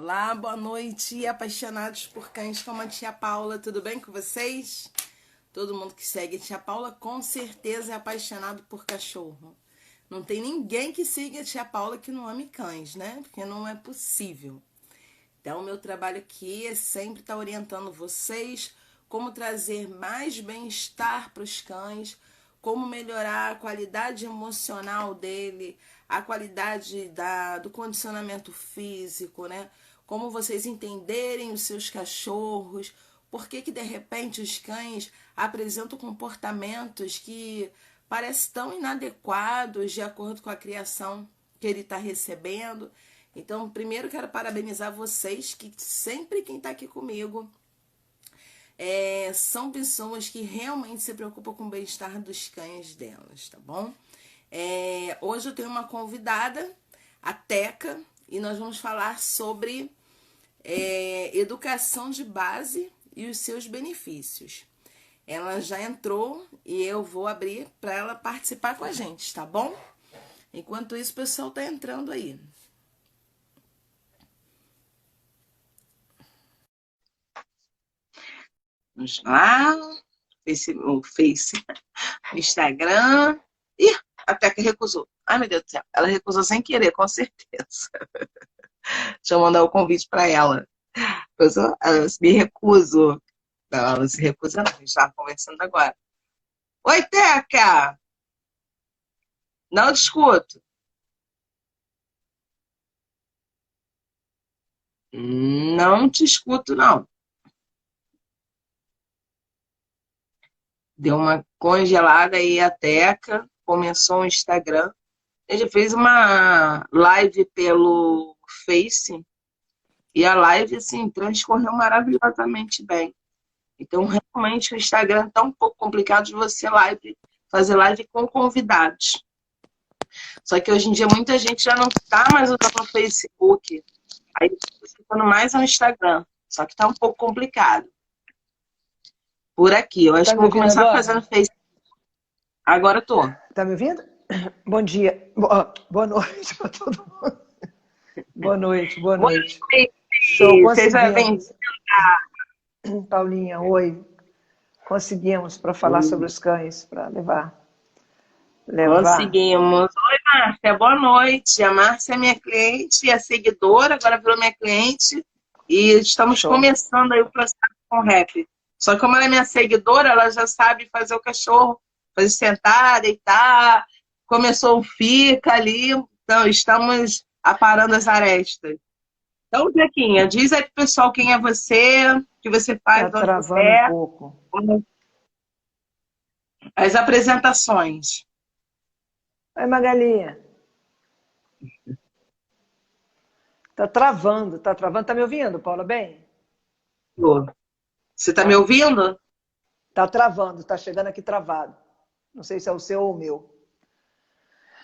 Olá, boa noite, apaixonados por cães como a tia Paula, tudo bem com vocês? Todo mundo que segue a tia Paula com certeza é apaixonado por cachorro. Não tem ninguém que siga a tia Paula que não ame cães, né? Porque não é possível. Então, o meu trabalho aqui é sempre estar orientando vocês como trazer mais bem-estar para os cães, como melhorar a qualidade emocional dele, a qualidade do condicionamento físico, né? Como vocês entenderem os seus cachorros, por que de repente os cães apresentam comportamentos que parecem tão inadequados de acordo com a criação que ele está recebendo. Então, primeiro quero parabenizar vocês, que sempre quem está aqui comigo são pessoas que realmente se preocupam com o bem-estar dos cães delas, tá bom? Hoje eu tenho uma convidada, a Teca, e nós vamos falar sobre educação de base e os seus benefícios. Ela já entrou e eu vou abrir para ela participar com a gente, tá bom? Enquanto isso, o pessoal tá entrando aí. Vamos lá, o Face, o Instagram. Ih, a Teca recusou. Ai, meu Deus do céu. Ela recusou sem querer, com certeza. Deixa eu mandar o convite para ela. Ela me recuso. Não, ela não se recusa, não. A gente estava conversando agora. Oi, Teca! Não te escuto. Não te escuto, não. Deu uma congelada aí a Teca. Começou o Instagram. A gente fez uma live pelo Face e a live, assim, transcorreu maravilhosamente bem. Então, realmente, o Instagram está um pouco complicado de você fazer live com convidados. Só que hoje em dia muita gente já não está mais usando o Facebook. Aí está ficando mais no Instagram. Só que está um pouco complicado. Por aqui. Eu acho que Me vou ouvindo começar agora? fazendo Facebook. Agora eu tô. Tá me ouvindo? Bom dia. Boa noite para todo mundo. Boa noite, boa Boa noite. Show, noite. Seja bem-vinda. conseguimos. Paulinha, oi. Conseguimos para falar sobre os cães, para levar. Conseguimos. Oi, Márcia, boa noite. A Márcia é minha cliente, é seguidora, agora virou minha cliente. E estamos Show. começando aí o processo com o rap. Só que como ela é minha seguidora, ela já sabe fazer o cachorro, fazer sentar, deitar. Começou o fica ali. Então, estamos aparando as arestas. Então, Zequinha, diz aí pro pessoal quem é você, o que você Tá faz, onde você travando um é, pouco. as apresentações. Oi, Magalinha. Tá travando, tá travando. Tá me ouvindo, Paula, bem? Você está me Tá. ouvindo? Tá travando, tá chegando aqui travado. Não sei se é o seu ou o meu.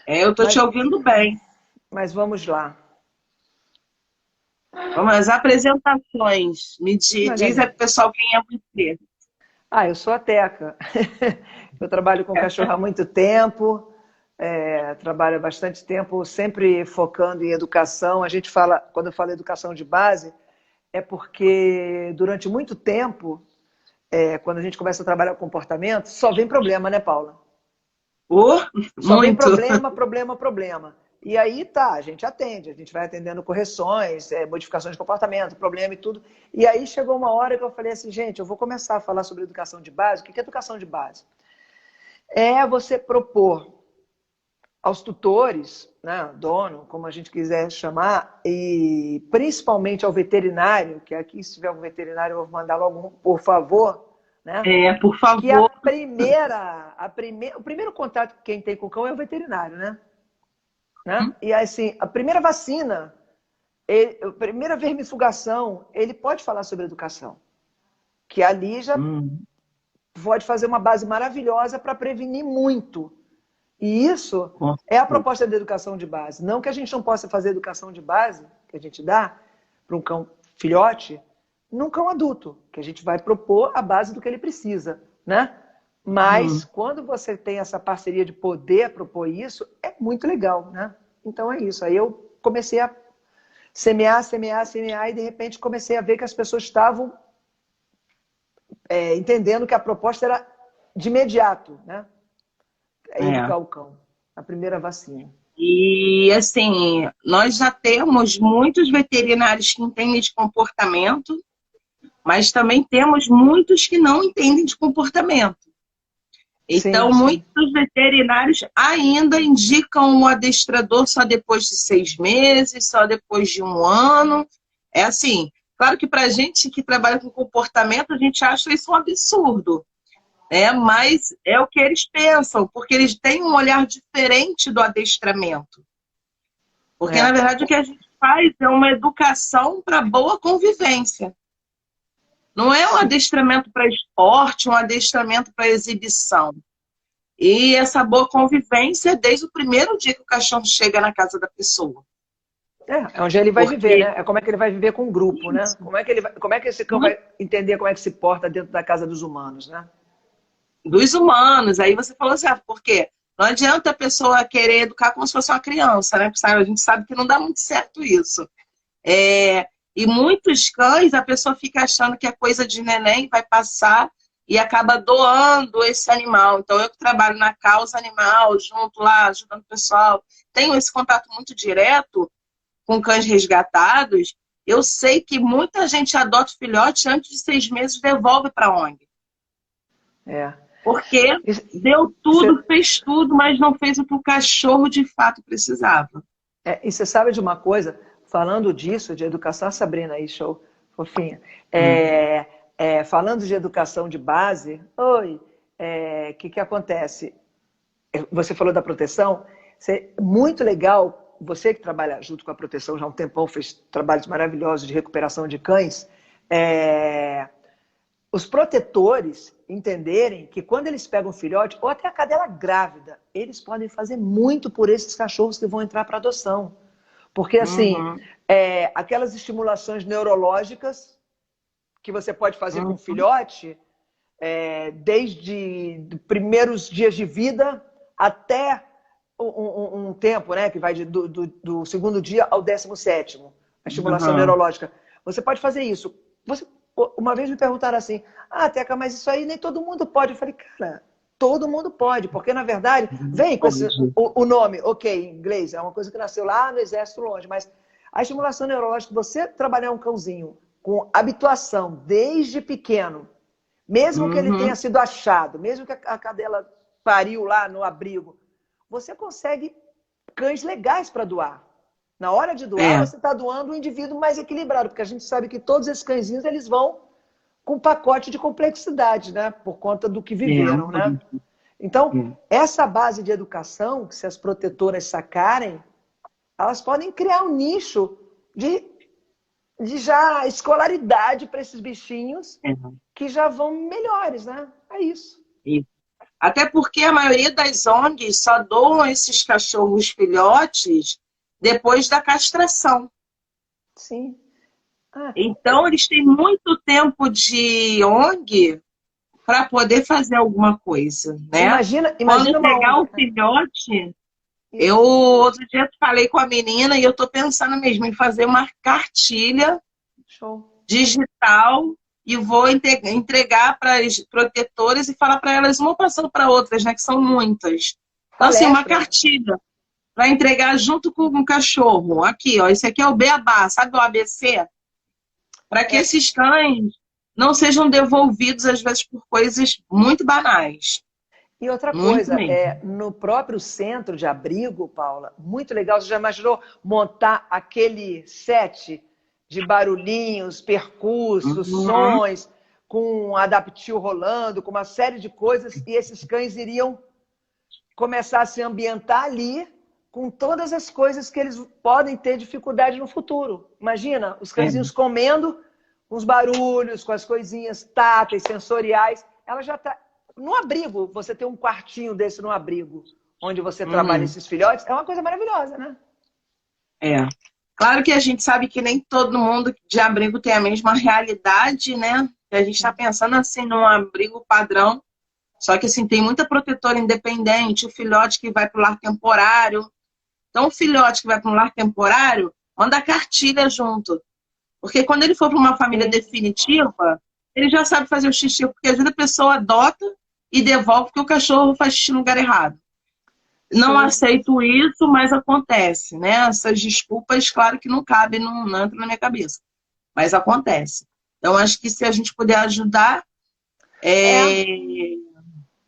Eu estou te Mas, ouvindo bem. mas vamos lá. Vamos às apresentações. Diz aí Magalinha. pro pessoal quem é você. Eu sou a Teca. Eu trabalho com cachorro há muito tempo, trabalho há bastante tempo, sempre focando em educação. A gente fala, quando eu falo educação de base, é porque durante muito tempo, quando a gente começa a trabalhar com comportamento, só vem problema, né, Paula? Oh, Só vem muito. problema, problema, problema. E aí tá, a gente atende, a gente vai atendendo correções, modificações de comportamento, problema e tudo. E aí chegou uma hora que eu falei assim, gente, eu vou começar a falar sobre educação de base. O que é educação de base? É você propor aos tutores, né, dono, como a gente quiser chamar, e principalmente ao veterinário, que aqui se tiver um veterinário eu vou mandar logo um, por favor, né? Por Que favor. o primeiro contato que quem tem com o cão é o veterinário, né? E assim, a primeira vacina, a primeira vermifugação, ele pode falar sobre educação, que ali já pode fazer uma base maravilhosa para prevenir muito. E isso é a proposta da educação de base. Não que a gente não possa fazer educação de base, que a gente dá para um cão filhote, num cão adulto, que a gente vai propor a base do que ele precisa, né? Mas quando você tem essa parceria de poder propor isso, é muito legal, né? Então é isso. Aí eu comecei a semear, semear, semear, e de repente comecei a ver que as pessoas estavam entendendo que a proposta era de imediato, né? É É. educar o cão, a primeira vacina. E assim, nós já temos muitos veterinários que entendem de comportamento, mas também temos muitos que não entendem de comportamento. Então, Sim, sim. muitos veterinários ainda indicam o adestrador só depois de 6 meses, só depois de 1 ano. É assim, claro que para a gente que trabalha com comportamento, a gente acha isso um absurdo, né? Mas é o que eles pensam, porque eles têm um olhar diferente do adestramento. Porque, na É, verdade, o que a gente faz é uma educação para boa convivência. Não é um sim. adestramento para esporte, um adestramento para exibição. E essa boa convivência é desde o primeiro dia que o cachorro chega na casa da pessoa. É onde ele vai viver, Porque né? É como é que ele vai viver com o grupo, né? isso, Como é que esse cão vai entender como é que se porta dentro da casa dos humanos, né? dos humanos. Aí você falou assim, por quê? Não adianta a pessoa querer educar como se fosse uma criança, né? Porque a gente sabe que não dá muito certo isso. E muitos cães, a pessoa fica achando que é coisa de neném, vai passar e acaba doando esse animal. Então, eu que trabalho na causa animal, junto lá, ajudando o pessoal, tenho esse contato muito direto com cães resgatados, eu sei que muita gente adota o filhote antes de 6 meses e devolve para a ONG. É. Porque deu tudo, fez tudo, mas não fez o que o cachorro de fato precisava. E você sabe de uma coisa? Falando disso, de educação, a Sabrina aí, show, fofinha. Falando de educação de base, que acontece? Você falou da proteção, muito legal, você que trabalha junto com a proteção já há um tempão, fez trabalhos maravilhosos de recuperação de cães, os protetores entenderem que quando eles pegam um filhote, ou até a cadela grávida, eles podem fazer muito por esses cachorros que vão entrar para adoção. Porque, assim, aquelas estimulações neurológicas que você pode fazer com o filhote, desde os primeiros dias de vida até um tempo, né, que vai do segundo dia ao 17º, a estimulação neurológica. Você pode fazer isso. Uma vez me perguntaram assim, Teca, mas isso aí nem todo mundo pode. Eu falei, cara, todo mundo pode, porque na verdade, vem com o nome, ok, em inglês, é uma coisa que nasceu lá no exército longe, mas a estimulação neurológica, você trabalhar um cãozinho com habituação desde pequeno, mesmo que ele tenha sido achado, mesmo que a cadela pariu lá no abrigo, você consegue cães legais para doar. Na hora de doar, você está doando um indivíduo mais equilibrado, porque a gente sabe que todos esses cãezinhos eles vão com um pacote de complexidade, né? Por conta do que viveram, né? Então, essa base de educação, que se as protetoras sacarem, elas podem criar um nicho de já escolaridade para esses bichinhos que já vão melhores, né? É isso. Até porque a maioria das ONGs só doam esses cachorros filhotes depois da castração. Sim. Então, eles têm muito tempo de ONG para poder fazer alguma coisa, né? Imagina Quando pegar uma o filhote, eu outro dia falei com a menina e eu estou pensando mesmo em fazer uma cartilha digital e vou entregar para as protetoras e falar para elas uma passando para outras, né? Que são muitas. Então, assim, uma cartilha para entregar junto com o cachorro. Aqui, ó, esse aqui é o beabá, sabe o ABC? Para que esses cães não sejam devolvidos, às vezes, por coisas muito banais. E outra coisa, no próprio centro de abrigo, Paula, muito legal, você já imaginou montar aquele set de barulhinhos, percussos, sons, com um adaptil rolando, com uma série de coisas, e esses cães iriam começar a se ambientar ali com todas as coisas que eles podem ter dificuldade no futuro. Imagina, os cãezinhos comendo, com os barulhos, com as coisinhas táteis, sensoriais. Ela já está... No abrigo, você ter um quartinho desse no abrigo, onde você trabalha esses filhotes, é uma coisa maravilhosa, né? Claro que a gente sabe que nem todo mundo de abrigo tem a mesma realidade, né? A gente está pensando assim num abrigo padrão, só que assim, tem muita protetora independente, o filhote que vai para o lar temporário. Então, o filhote que vai para um lar temporário, manda a cartilha junto. Porque quando ele for para uma família definitiva, ele já sabe fazer o xixi, porque às vezes a pessoa adota e devolve porque o cachorro faz xixi no lugar errado. Não aceito isso, mas acontece, né? Essas desculpas, claro que não cabem, não entram na minha cabeça. Mas acontece. Então, acho que se a gente puder ajudar,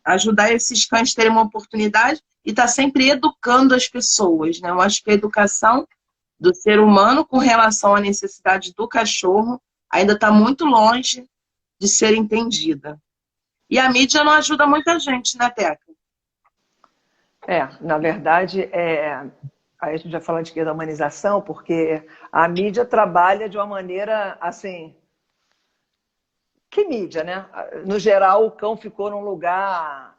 ajudar esses cães a terem uma oportunidade e estar sempre educando as pessoas, né? Eu acho que a educação do ser humano com relação à necessidade do cachorro ainda está muito longe de ser entendida. E a mídia não ajuda muita gente, né, Teca? Na verdade, aí a gente já fala de humanização, porque a mídia trabalha de uma maneira, assim... Que mídia, né? No geral, o cão ficou num lugar...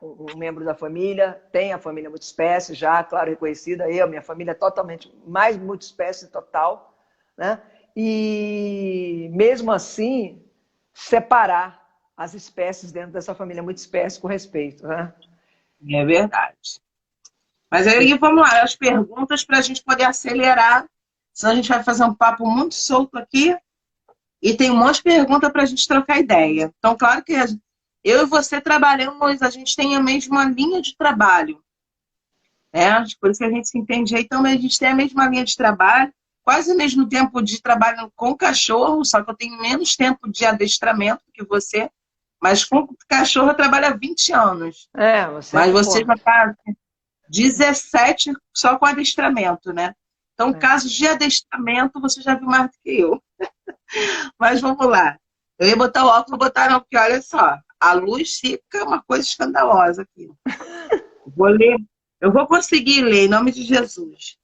um membro da família, tem a família multiespécie já, claro, reconhecida. Minha família é totalmente mais multiespécie total, né? E, mesmo assim, separar as espécies dentro dessa família multiespécie com respeito, né? É verdade. Mas aí vamos lá, as perguntas para a gente poder acelerar, senão a gente vai fazer um papo muito solto aqui e tem um monte de pergunta para a gente trocar ideia. Então, claro que eu e você trabalhamos, a gente tem a mesma linha de trabalho, né? Por isso que a gente se entende aí também, a gente tem a mesma linha de trabalho, quase o mesmo tempo de trabalho com cachorro, só que eu tenho menos tempo de adestramento que você. Mas com cachorro eu trabalho há 20 anos. Mas você já está 17 só com adestramento, né? Então, casos de adestramento, você já viu mais do que eu. Mas vamos lá. Eu ia botar o óculos, vou botar não, porque olha só, a luz fica uma coisa escandalosa aqui. Vou ler. Eu vou conseguir ler, em nome de Jesus.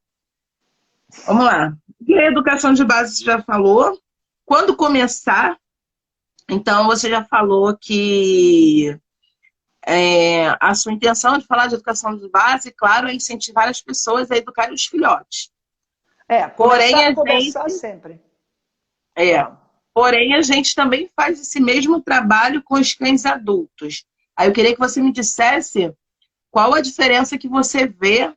Vamos lá. E a educação de base você já falou. Quando começar... Então, você já falou que a sua intenção de falar de educação de base, claro, é incentivar as pessoas a educarem os filhotes. Começar sempre. Porém, a gente também faz esse mesmo trabalho com os cães adultos. Aí eu queria que você me dissesse qual a diferença que você vê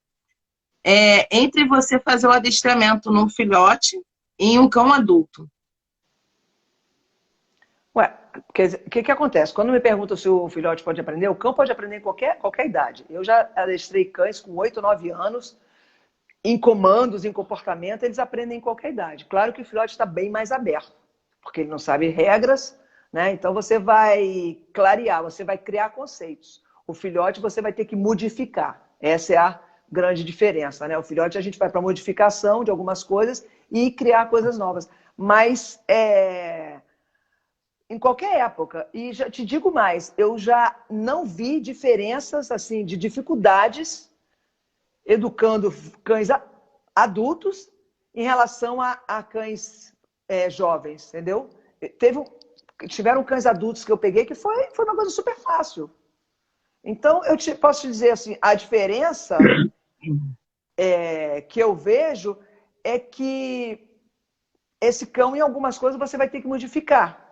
entre você fazer o adestramento num filhote e em um cão adulto. O que acontece? Quando me perguntam se o filhote pode aprender, o cão pode aprender em qualquer idade. Eu já adestrei cães com 8, 9 anos, em comandos, em comportamento, eles aprendem em qualquer idade. Claro que o filhote está bem mais aberto, porque ele não sabe regras, né? Então você vai clarear, você vai criar conceitos. O filhote você vai ter que modificar. Essa é a grande diferença, né? O filhote a gente vai para modificação de algumas coisas e criar coisas novas. Mas em qualquer época, e já te digo mais, eu já não vi diferenças assim de dificuldades educando cães adultos em relação a cães jovens, entendeu? Tiveram cães adultos que eu peguei que foi uma coisa super fácil. Então, posso te dizer assim, a diferença que eu vejo é que esse cão, em algumas coisas, você vai ter que modificar.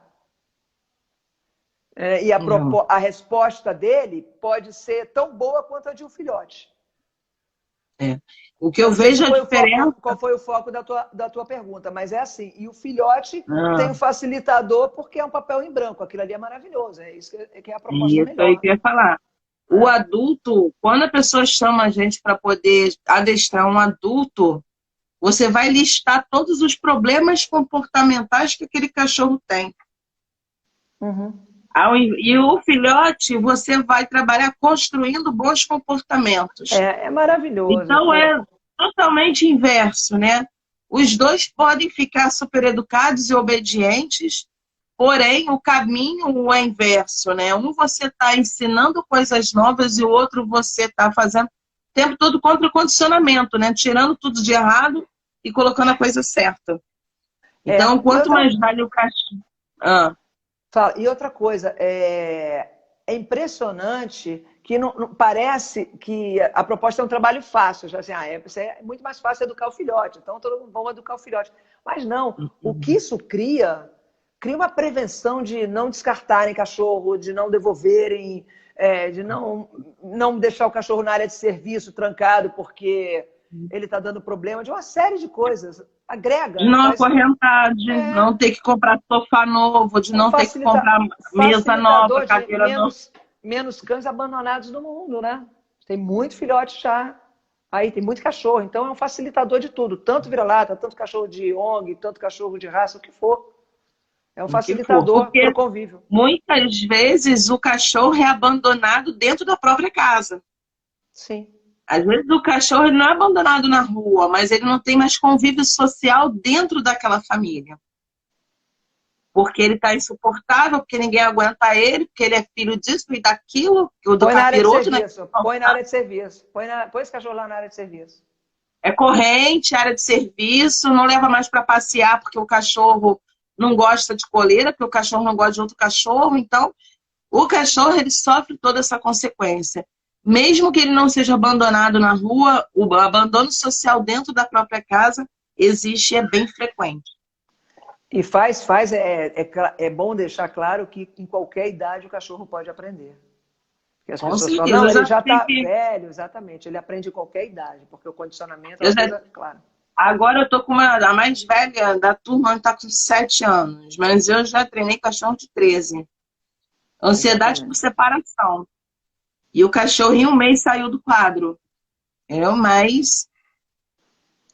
E a resposta dele pode ser tão boa quanto a de um filhote. O que eu vejo a diferença... Qual foi o foco da tua pergunta? Mas é assim, e o filhote tem um facilitador porque é um papel em branco. Aquilo ali é maravilhoso, é isso que é a proposta melhor. Isso aí que eu ia falar. O adulto, quando a pessoa chama a gente para poder adestrar um adulto, você vai listar todos os problemas comportamentais que aquele cachorro tem. E o filhote, você vai trabalhar construindo bons comportamentos. É maravilhoso. Então, é totalmente inverso, né? Os dois podem ficar super educados e obedientes, porém, o caminho é inverso, né? Um você está ensinando coisas novas e o outro você está fazendo o tempo todo contra o condicionamento, né? Tirando tudo de errado e colocando a coisa certa. Então, quanto mais vale o cachorro... E outra coisa, é impressionante que não parece que a proposta é um trabalho fácil. Já assim, é muito mais fácil educar o filhote, então todo mundo vai educar o filhote. Mas não, o que isso cria uma prevenção de não descartarem cachorro, de não devolverem, de não deixar o cachorro na área de serviço trancado porque ele está dando problema de uma série de coisas. Agrega. De não acorrentar, de não ter que comprar sofá novo, de não ter que comprar mesa nova, cadeira nova. Menos cães abandonados no mundo, né? Tem muito filhote já. Aí tem muito cachorro. Então é um facilitador de tudo. Tanto vira-lata, tanto cachorro de ONG, tanto cachorro de raça, o que for. É um facilitador para o convívio. Muitas vezes o cachorro é abandonado dentro da própria casa. Sim. Às vezes o cachorro não é abandonado na rua, mas ele não tem mais convívio social dentro daquela família. Porque ele está insuportável, porque ninguém aguenta ele, porque ele é filho disso e daquilo, do capiroto. Põe na área de serviço. Põe esse cachorro lá na área de serviço. É corrente, área de serviço, não leva mais para passear porque o cachorro não gosta de coleira, porque o cachorro não gosta de outro cachorro. Então, o cachorro ele sofre toda essa consequência. Mesmo que ele não seja abandonado na rua, o abandono social dentro da própria casa existe e é bem frequente. E é bom deixar claro que em qualquer idade o cachorro pode aprender. Porque as pessoas falam, não, ele já está velho, exatamente. Ele aprende em qualquer idade, porque o condicionamento é uma coisa clara. Agora eu tô com a mais velha da turma, está com 7 anos, mas eu já treinei cachorro de 13. Ansiedade por separação. E o cachorro em um mês saiu do quadro. Mas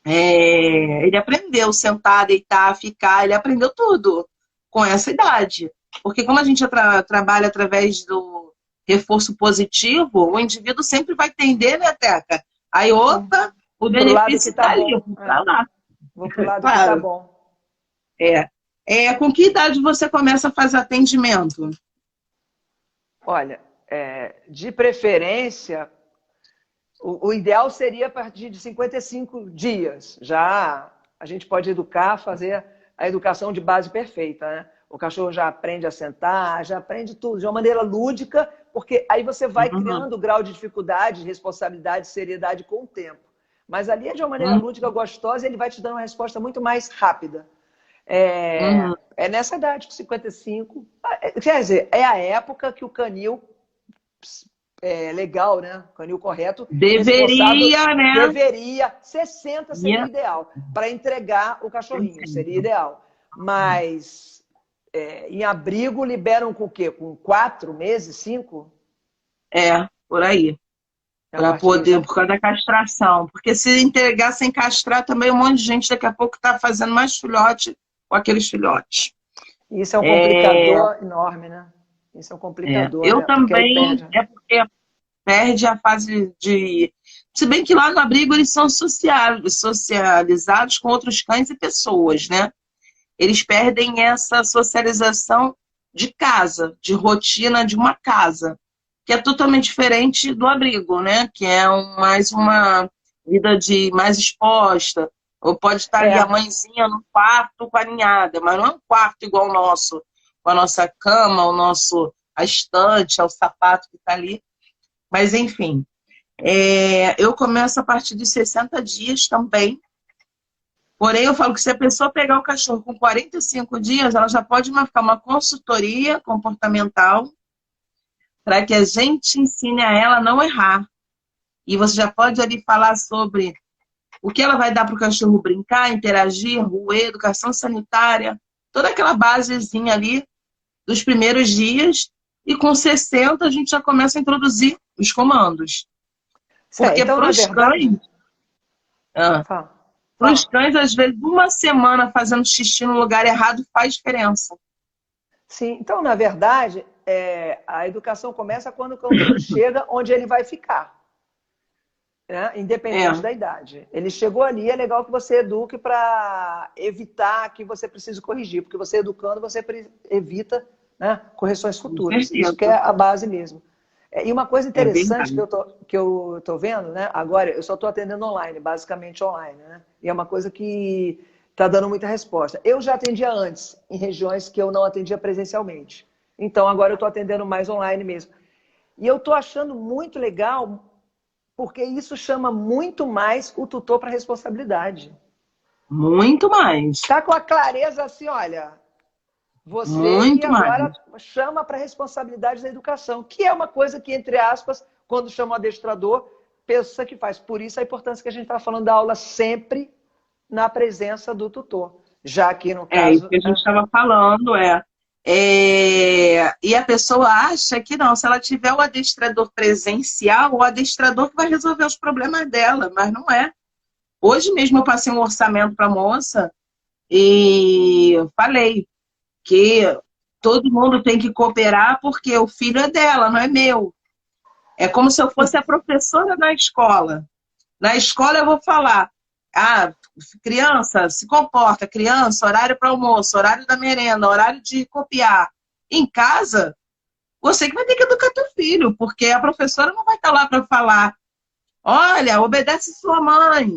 ele aprendeu sentar, deitar, ficar, ele aprendeu tudo com essa idade. Porque como a gente trabalha através do reforço positivo, o indivíduo sempre vai tender, né, Teca? Aí, opa, o benefício está ali, vou para lá. Vou pro lado que tá bom. Com que idade você começa a fazer atendimento? Olha, de preferência, o ideal seria a partir de 55 dias. Já a gente pode educar, fazer a educação de base perfeita, né? O cachorro já aprende a sentar, já aprende tudo de uma maneira lúdica, porque aí você vai criando grau de dificuldade, responsabilidade, seriedade com o tempo. Mas ali é de uma maneira lúdica, gostosa, e ele vai te dando uma resposta muito mais rápida. É nessa idade, com 55. Quer dizer, é a época que o canil legal, né? O canil correto. Deveria, né? Deveria. 60 seria ideal. Para entregar o cachorrinho, seria ideal. Mas em abrigo liberam com o quê? Com 4 meses, 5? Por aí. Para poder, por causa da castração. Porque se entregar sem castrar, também um monte de gente daqui a pouco está fazendo mais filhote com aqueles filhotes. Isso é um complicador enorme, né? Isso é um complicador. Eu também, porque perde a fase de... Se bem que lá no abrigo eles são socializados com outros cães e pessoas, né? Eles perdem essa socialização de casa, de rotina de uma casa, que é totalmente diferente do abrigo, né? Que é mais uma vida mais exposta. Ou pode estar ali a mãezinha no quarto com a ninhada, mas não é um quarto igual o nosso, com a nossa cama, a estante, o sapato que está ali. Mas, enfim, eu começo a partir de 60 dias também. Porém, eu falo que se a pessoa pegar o cachorro com 45 dias, ela já pode marcar uma consultoria comportamental para que a gente ensine a ela a não errar. E você já pode ali falar sobre o que ela vai dar para o cachorro brincar, interagir, roer, educação sanitária, toda aquela basezinha ali dos primeiros dias. E com 60 a gente já começa a introduzir os comandos. Porque então, para os cães... Para os cães, às vezes, uma semana fazendo xixi no lugar errado faz diferença. Sim, então, na verdade, a educação começa quando o cão chega onde ele vai ficar. Né? Independente da idade. Ele chegou ali, é legal que você eduque para evitar que você precise corrigir. Porque você educando, você evita, né, correções futuras. Isso que é a base mesmo. E uma coisa interessante que eu estou vendo, né? Agora eu só estou atendendo online, basicamente online, né? E é uma coisa que está dando muita resposta. Eu já atendia antes, em regiões que eu não atendia presencialmente. Então agora eu estou atendendo mais online mesmo. E eu estou achando muito legal, porque isso chama muito mais o tutor para responsabilidade. Muito mais. Está com a clareza assim, olha... Você muito agora chama para a responsabilidade da educação, que é uma coisa que, entre aspas, quando chama o adestrador, pessoa que faz. Por isso a importância que a gente está falando da aula sempre na presença do tutor. Já que no Isso caso... que a gente estava falando, e a pessoa acha que não, se ela tiver o adestrador presencial, o adestrador que vai resolver os problemas dela, mas não é. Hoje mesmo eu passei um orçamento para a moça e falei que todo mundo tem que cooperar porque o filho é dela, não é meu. É como se eu fosse a professora na escola. Na escola eu vou falar, criança, se comporta, criança, horário para almoço, horário da merenda, horário de copiar. Em casa, você que vai ter que educar teu filho, porque a professora não vai estar lá para falar, olha, obedece sua mãe.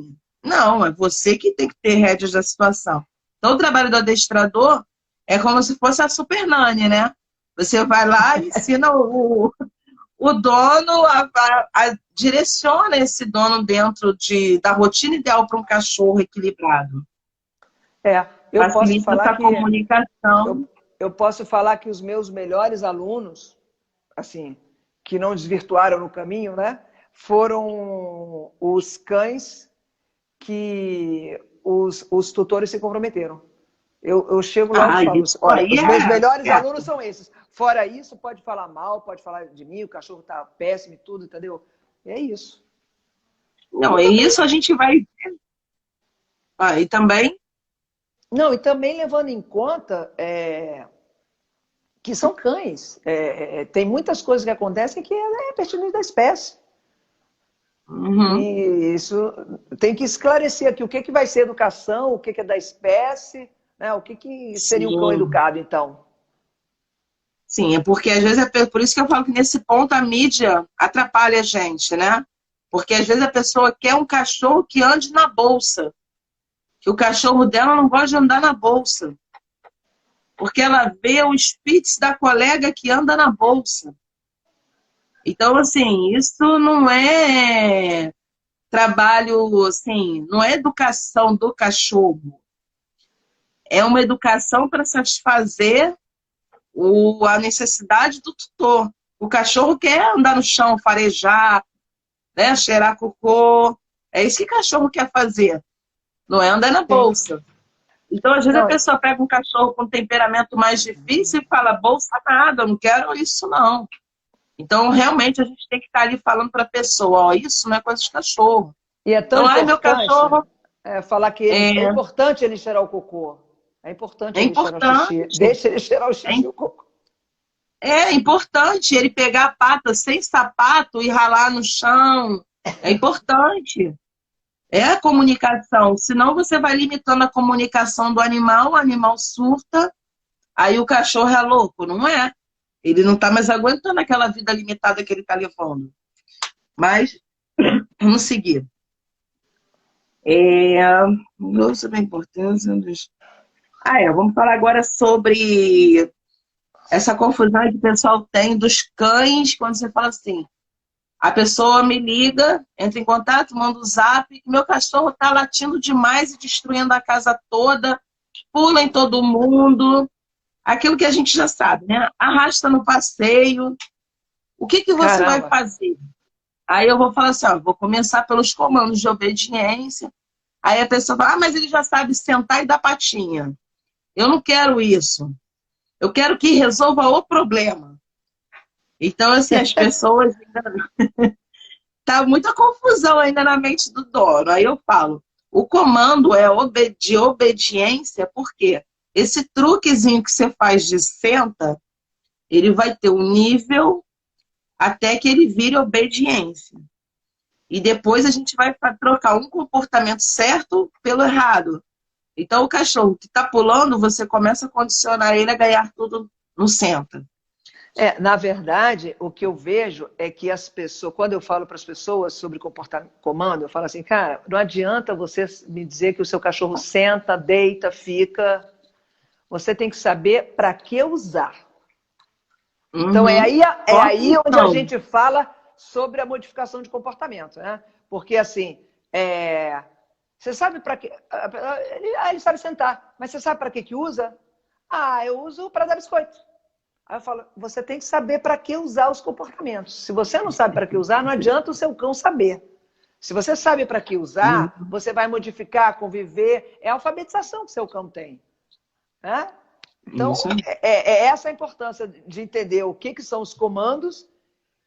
Não, é você que tem que ter rédeas da situação. Então, o trabalho do adestrador é como se fosse a super nani, né? Você vai lá e ensina o dono direciona esse dono dentro da rotina ideal para um cachorro equilibrado. Eu posso Facilita falar essa comunicação. Eu posso falar que os meus melhores alunos, assim, que não desvirtuaram no caminho, né? Foram os cães que os tutores se comprometeram. Eu chego lá e falo, olha, os meus melhores alunos são esses. Fora isso, pode falar mal, pode falar de mim, o cachorro tá péssimo e tudo, entendeu? É isso. Não, é isso a gente vai... e também... Não, e também levando em conta que são cães. Tem muitas coisas que acontecem que é pertinente da espécie. Uhum. E isso tem que esclarecer aqui o que vai ser educação, o que é da espécie, né? O que seria um cão educado, então. Sim, é porque às vezes por isso que eu falo que nesse ponto a mídia atrapalha a gente, né? Porque às vezes a pessoa quer um cachorro que ande na bolsa, que o cachorro dela não gosta de andar na bolsa, porque ela vê o Spitz da colega que anda na bolsa. Então, assim, isso não é trabalho, assim, não é educação do cachorro. É uma educação para satisfazer a necessidade do tutor. O cachorro quer andar no chão, farejar, né, cheirar cocô. É isso que o cachorro quer fazer. Não é andar na bolsa. Então, às vezes, a pessoa pega um cachorro com temperamento mais difícil e fala, bolsa nada, eu não quero isso, não. Então, realmente, a gente tem que estar ali falando para a pessoa, isso não é coisa de cachorro. E é tão então, importante meu cachorro... falar que é importante ele cheirar o cocô. É importante ele cheirar o xixi. Deixa ele cheirar o xixi e o cocô. É importante ele pegar a pata sem sapato e ralar no chão. É importante. É a comunicação. Senão você vai limitando a comunicação do animal, o animal surta, aí o cachorro é louco. Não é. Ele não está mais aguentando aquela vida limitada que ele está levando. Mas, vamos seguir. Sobre a importância dos... vamos falar agora sobre essa confusão que o pessoal tem dos cães, quando você fala assim, a pessoa me liga, entra em contato, manda um zap, meu cachorro está latindo demais e destruindo a casa toda, pula em todo mundo, aquilo que a gente já sabe, né? Arrasta no passeio, o que você vai fazer? Aí eu vou falar assim, vou começar pelos comandos de obediência, aí a pessoa fala, mas ele já sabe sentar e dar patinha. Eu não quero isso. Eu quero que resolva o problema. Então, assim, as pessoas... Tá muita confusão ainda na mente do dono. Aí eu falo, o comando é de obediência, porque esse truquezinho que você faz de senta, ele vai ter um nível até que ele vire obediência. E depois a gente vai trocar um comportamento certo pelo errado. Então, o cachorro que está pulando, você começa a condicionar ele a ganhar tudo no senta. Na verdade, o que eu vejo é que as pessoas, quando eu falo para as pessoas sobre comando, eu falo assim, cara, não adianta você me dizer que o seu cachorro senta, deita, fica. Você tem que saber para que usar. Então, é aí onde a gente fala sobre a modificação de comportamento, né? Porque, assim, você sabe para que... Ele sabe sentar, mas você sabe para que usa? Eu uso para dar biscoito. Aí eu falo, você tem que saber para que usar os comportamentos. Se você não sabe para que usar, não adianta o seu cão saber. Se você sabe para que usar, você vai modificar, conviver. É a alfabetização que seu cão tem. Né? Então, é essa a importância de entender o que são os comandos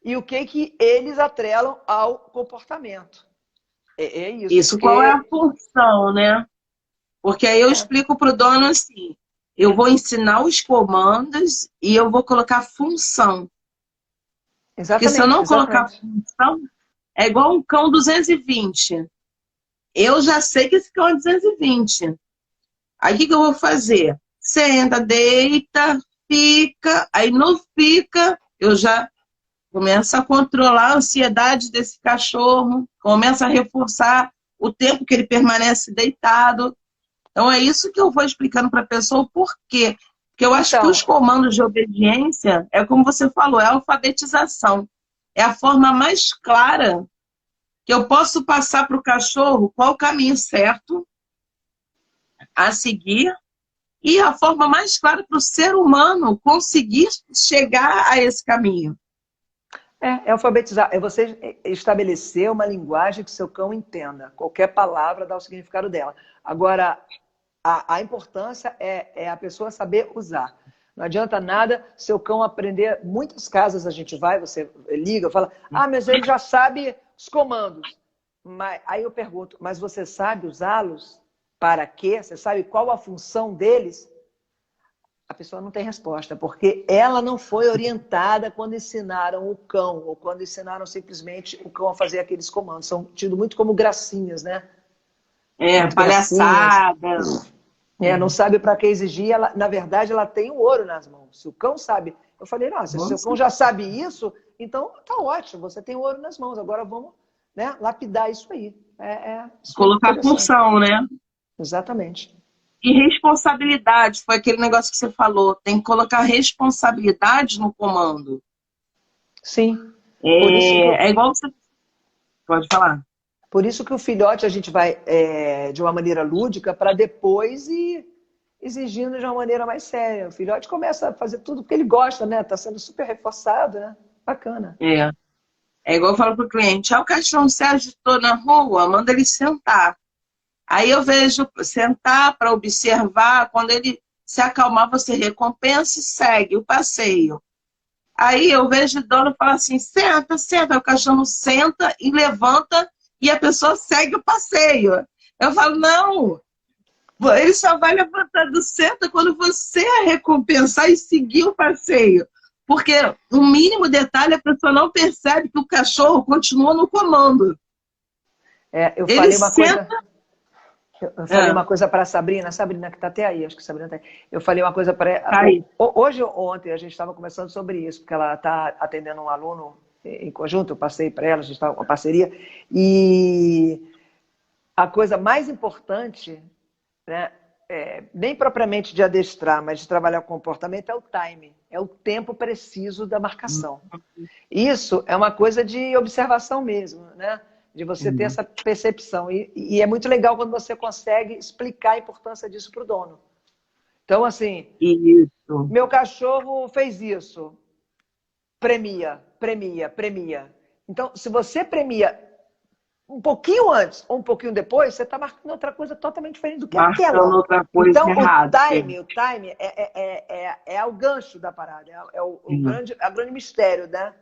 e o que eles atrelam ao comportamento. É isso. Isso, porque... qual é a função, né? Porque aí eu explico para o dono assim, eu vou ensinar os comandos e eu vou colocar função. Porque se eu não colocar função, é igual um cão 220. Eu já sei que esse cão é 220. Aí o que eu vou fazer? Senta, deita, fica. Aí no fica, eu já começo a controlar a ansiedade desse cachorro, começo a reforçar o tempo que ele permanece deitado. Então é isso que eu vou explicando para a pessoa o porquê. Porque eu acho que os comandos de obediência, é como você falou, é a alfabetização. É a forma mais clara que eu posso passar para o cachorro qual o caminho certo a seguir e a forma mais clara para o ser humano conseguir chegar a esse caminho. É alfabetizar. É você estabelecer uma linguagem que seu cão entenda. Qualquer palavra dá o significado dela. Agora, a importância é a pessoa saber usar. Não adianta nada seu cão aprender. Muitas casas a gente vai, você liga, fala, mas ele já sabe os comandos. Aí eu pergunto, mas você sabe usá-los? Para quê? Você sabe qual a função deles? A pessoa não tem resposta, porque ela não foi orientada quando ensinaram o cão, ou quando ensinaram simplesmente o cão a fazer aqueles comandos. São tidos muito como gracinhas, né? Muito palhaçada. Não sabe para que exigir. Ela, na verdade, ela tem o ouro nas mãos. Se o cão sabe... Eu falei, nossa, se o seu cão já sabe isso, então tá ótimo, você tem o ouro nas mãos. Agora vamos, né, lapidar isso aí. Colocar função, né? Exatamente. E responsabilidade, foi aquele negócio que você falou. Tem que colocar responsabilidade no comando. Sim. É igual você... Pode falar. Por isso que o filhote a gente vai de uma maneira lúdica para depois ir exigindo de uma maneira mais séria. O filhote começa a fazer tudo porque ele gosta, né? Está sendo super reforçado, né? Bacana. É igual eu falo pro cliente, o cachorro se agitou na rua, manda ele sentar. Aí eu vejo sentar para observar, quando ele se acalmar, você recompensa e segue o passeio. Aí eu vejo o dono falar assim, senta, senta. O cachorro senta e levanta e a pessoa segue o passeio. Eu falo, não, ele só vai levantar do senta quando você recompensar e seguir o passeio. Porque o mínimo detalhe a pessoa não percebe que o cachorro continua no comando. Eu falei uma coisa... Eu falei uma coisa para a Sabrina que está até aí, acho que a Sabrina está aí. Eu falei uma coisa para ela. Hoje ou ontem a gente estava conversando sobre isso, porque ela está atendendo um aluno em conjunto, eu passei para ela, a gente estava com uma parceria. E a coisa mais importante, né, nem propriamente de adestrar, mas de trabalhar o comportamento, é o time, é o tempo preciso da marcação. Isso é uma coisa de observação mesmo, né? De você ter essa percepção. E é muito legal quando você consegue explicar a importância disso para o dono. Então, assim, meu cachorro fez isso. Premia, premia, premia. Então, se você premia um pouquinho antes ou um pouquinho depois, você está marcando outra coisa totalmente diferente do que aquela. Outra coisa então, errada. O time é o gancho da parada, é o grande mistério, né?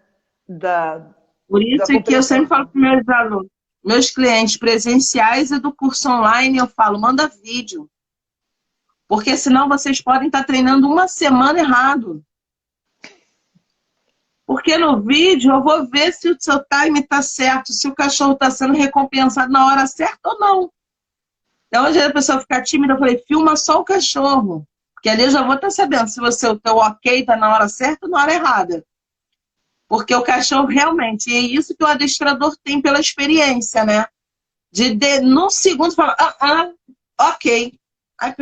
Por isso que eu sempre falo para meus alunos, meus clientes presenciais e do curso online, eu falo, manda vídeo. Porque senão vocês podem estar treinando uma semana errado. Porque no vídeo eu vou ver se o seu time está certo, se o cachorro está sendo recompensado na hora certa ou não. Então, às vezes a pessoa fica tímida, eu falei, filma só o cachorro. Porque ali eu já vou estar sabendo se o teu ok está na hora certa ou na hora errada. Porque o cachorro realmente, é isso que o adestrador tem pela experiência, né? Num segundo, falar, ok. Aí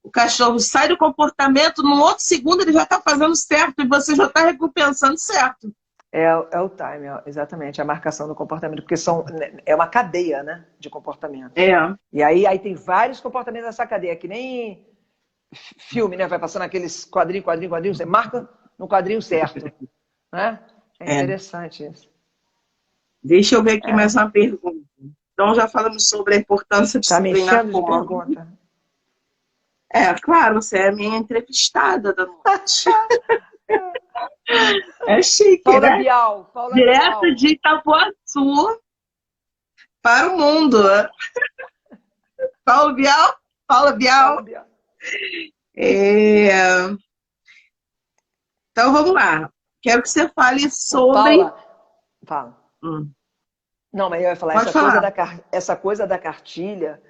o cachorro sai do comportamento, no outro segundo ele já está fazendo certo e você já está recompensando certo. É o time, exatamente, a marcação do comportamento, porque é uma cadeia, né, de comportamento. E aí tem vários comportamentos nessa cadeia, que nem filme, né? Vai passando aqueles quadrinho, você marca no quadrinho certo. Né? É interessante isso. Deixa eu ver aqui mais uma pergunta. Então, já falamos sobre a importância de Tá se me treinar enchendo de como. pergunta. Claro, você é a minha entrevistada da noite. É chique, Paula né? Bial, Paula Direto Bial. de Itapuaçu para o mundo. Paulo Bial? Paula Paula Bial. Bial. É, Então, vamos lá. Quero que você fale Ô, sobre... Paula, fala. Hum, Não, mas eu ia falar, Pode falar. essa coisa da cartilha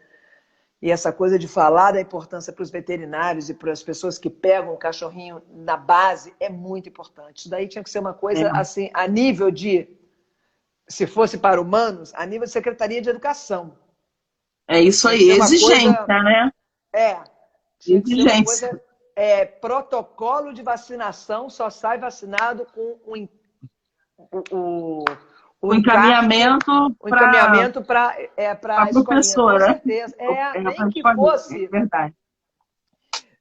e essa coisa de falar da importância para os veterinários e para as pessoas que pegam o cachorrinho na base é muito importante. Isso daí tinha que ser uma coisa assim, a nível de, se fosse para humanos, a nível de Secretaria de Educação. É isso Tinha que aí, ser uma exigência, coisa, né? tinha que ser uma Exigência. coisa, protocolo de vacinação só sai vacinado com o O encarte, encaminhamento o para encaminhamento para a a escolinha, com professora, certeza. Nem para a que família, é fosse, verdade.